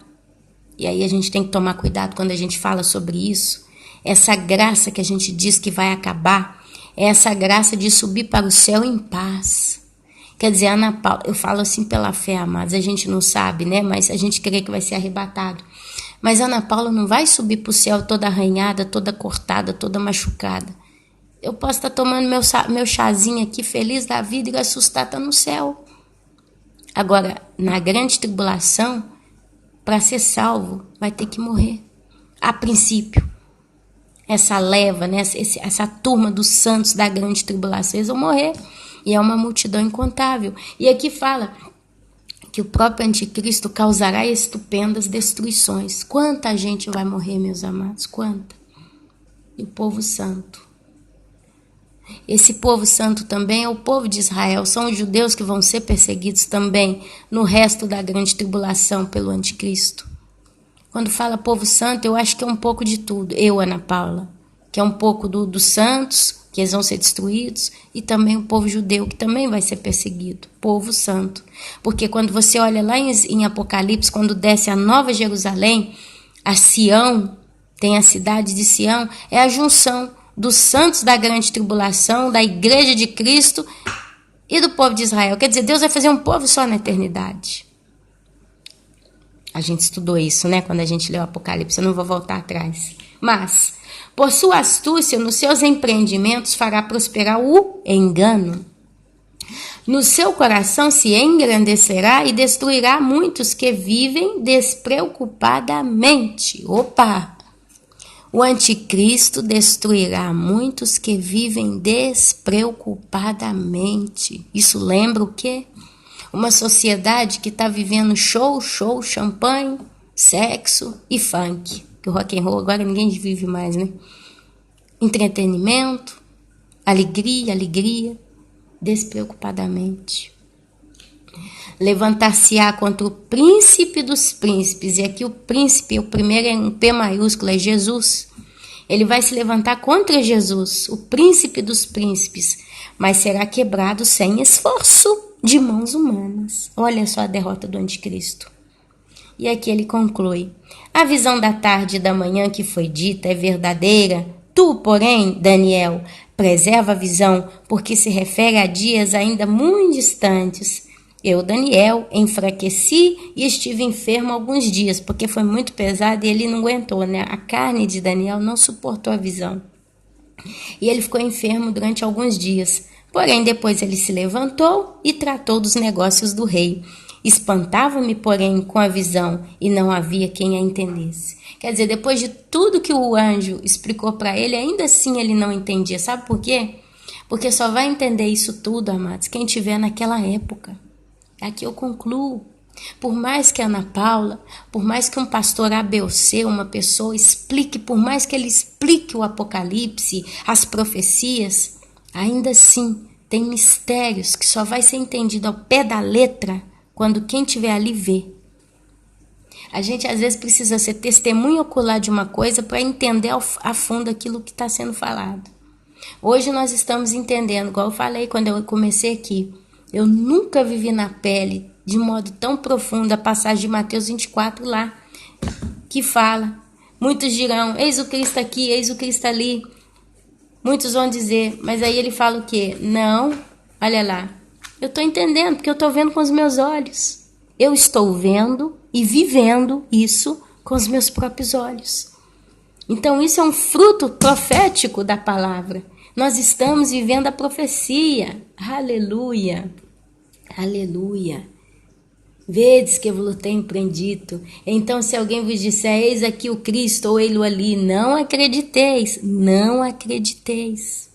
E aí a gente tem que tomar cuidado quando a gente fala sobre isso. Essa graça que a gente diz que vai acabar, é essa graça de subir para o céu em paz. Quer dizer, Ana Paula, eu falo assim pela fé, amados, a gente não sabe, né? Mas a gente crê que vai ser arrebatado. Mas Ana Paula não vai subir para o céu toda arranhada, toda cortada, toda machucada. Eu posso estar tomando meu chazinho aqui, feliz da vida, e assustar, tá no céu. Agora, na grande tribulação, para ser salvo, vai ter que morrer. A princípio, essa leva, né, essa turma dos santos da grande tribulação, eles vão morrer. E é uma multidão incontável. E aqui fala que o próprio anticristo causará estupendas destruições. Quanta gente vai morrer, meus amados? Quanta? E o povo santo. Esse povo santo também é o povo de Israel. São os judeus que vão ser perseguidos também no resto da grande tribulação pelo anticristo. Quando fala povo santo, eu acho que é um pouco de tudo. Eu, Ana Paula, que é um pouco dos santos, que eles vão ser destruídos, e também o povo judeu, que também vai ser perseguido, povo santo. Porque quando você olha lá em Apocalipse, quando desce a Nova Jerusalém, a Sião, tem a cidade de Sião, é a junção dos santos da grande tribulação, da igreja de Cristo e do povo de Israel. Quer dizer, Deus vai fazer um povo só na eternidade. A gente estudou isso, né, quando a gente leu o Apocalipse, eu não vou voltar atrás. Mas, por sua astúcia, nos seus empreendimentos fará prosperar o engano. No seu coração se engrandecerá e destruirá muitos que vivem despreocupadamente. Opa! O anticristo destruirá muitos que vivem despreocupadamente. Isso lembra o quê? Uma sociedade que está vivendo show, champanhe, sexo e funk. Que o rock and roll agora ninguém vive mais, né? Entretenimento, alegria, despreocupadamente. Levantar-se-á contra o príncipe dos príncipes. E aqui o príncipe, o primeiro é um P maiúsculo, é Jesus. Ele vai se levantar contra Jesus, o príncipe dos príncipes, mas será quebrado sem esforço de mãos humanas. Olha só a derrota do anticristo. E aqui ele conclui: a visão da tarde e da manhã que foi dita é verdadeira. Tu, porém, Daniel, preserva a visão, porque se refere a dias ainda muito distantes. Eu, Daniel, enfraqueci e estive enfermo alguns dias, porque foi muito pesado e ele não aguentou, né? A carne de Daniel não suportou a visão. E ele ficou enfermo durante alguns dias. Porém, depois ele se levantou e tratou dos negócios do rei. Espantava-me, porém, com a visão, e não havia quem a entendesse. Quer dizer, depois de tudo que o anjo explicou para ele, ainda assim ele não entendia. Sabe por quê? Porque só vai entender isso tudo, amados, quem estiver naquela época. Aqui eu concluo. Por mais que Ana Paula, por mais que um pastor A, B ou C, uma pessoa explique, por mais que ele explique o Apocalipse, as profecias, ainda assim tem mistérios que só vai ser entendido ao pé da letra quando quem estiver ali vê. A gente às vezes precisa ser testemunha ocular de uma coisa para entender a fundo aquilo que está sendo falado. Hoje nós estamos entendendo, igual eu falei quando eu comecei aqui, eu nunca vivi na pele de modo tão profundo a passagem de Mateus 24 lá, que fala, muitos dirão, eis o Cristo aqui, eis o Cristo ali. Muitos vão dizer, mas aí ele fala o quê? Não, olha lá, eu estou entendendo, porque eu estou vendo com os meus olhos. Eu estou vendo e vivendo isso com os meus próprios olhos. Então isso é um fruto profético da palavra. Nós estamos vivendo a profecia. Aleluia, aleluia. Vedes que eu vos tenho predito. Então se alguém vos disser, eis aqui o Cristo ou ele ali, não acrediteis, não acrediteis.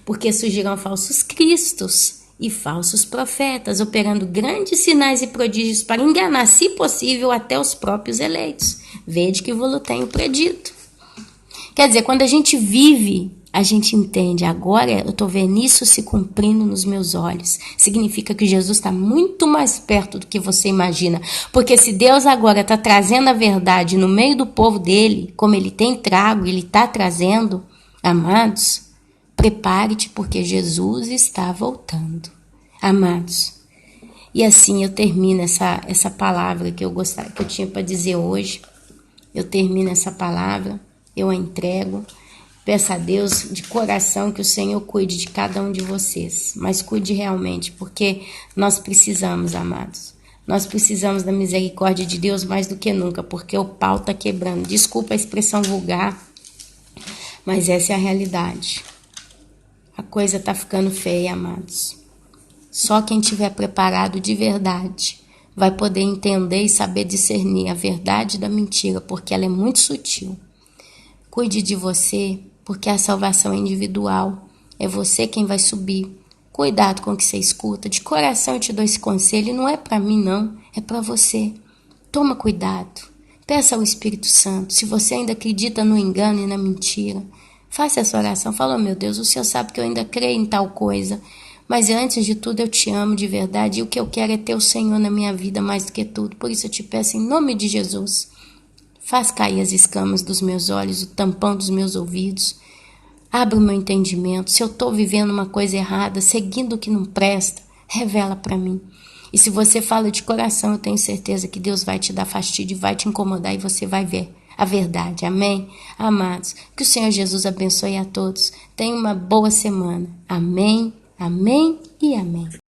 Porque surgirão falsos cristos e falsos profetas, operando grandes sinais e prodígios para enganar, se possível, até os próprios eleitos. Vede que vos tenho predito. Quer dizer, quando a gente vive, a gente entende. Agora eu estou vendo isso se cumprindo nos meus olhos. Significa que Jesus está muito mais perto do que você imagina. Porque se Deus agora está trazendo a verdade no meio do povo dele, como ele tem trago, ele está trazendo, amados, prepare-te porque Jesus está voltando. Amados. E assim eu termino essa palavra que eu tinha para dizer hoje. Eu termino essa palavra, eu a entrego. Peço a Deus de coração que o Senhor cuide de cada um de vocês, mas cuide realmente, porque nós precisamos, amados. Nós precisamos da misericórdia de Deus mais do que nunca, porque o pau está quebrando. Desculpa a expressão vulgar, mas essa é a realidade. A coisa está ficando feia, amados. Só quem estiver preparado de verdade vai poder entender e saber discernir a verdade da mentira, porque ela é muito sutil. Cuide de você, porque a salvação é individual. É você quem vai subir. Cuidado com o que você escuta. De coração eu te dou esse conselho. E não é para mim, não. É para você. Toma cuidado. Peça ao Espírito Santo. Se você ainda acredita no engano e na mentira, faça essa oração. Fala, oh, meu Deus, o Senhor sabe que eu ainda creio em tal coisa. Mas antes de tudo eu te amo de verdade. E o que eu quero é ter o Senhor na minha vida mais do que tudo. Por isso eu te peço em nome de Jesus. Faz cair as escamas dos meus olhos, o tampão dos meus ouvidos. Abre o meu entendimento. Se eu estou vivendo uma coisa errada, seguindo o que não presta, revela para mim. E se você fala de coração, eu tenho certeza que Deus vai te dar fastídio, vai te incomodar e você vai ver a verdade. Amém? Amados, que o Senhor Jesus abençoe a todos. Tenha uma boa semana. Amém, amém e amém.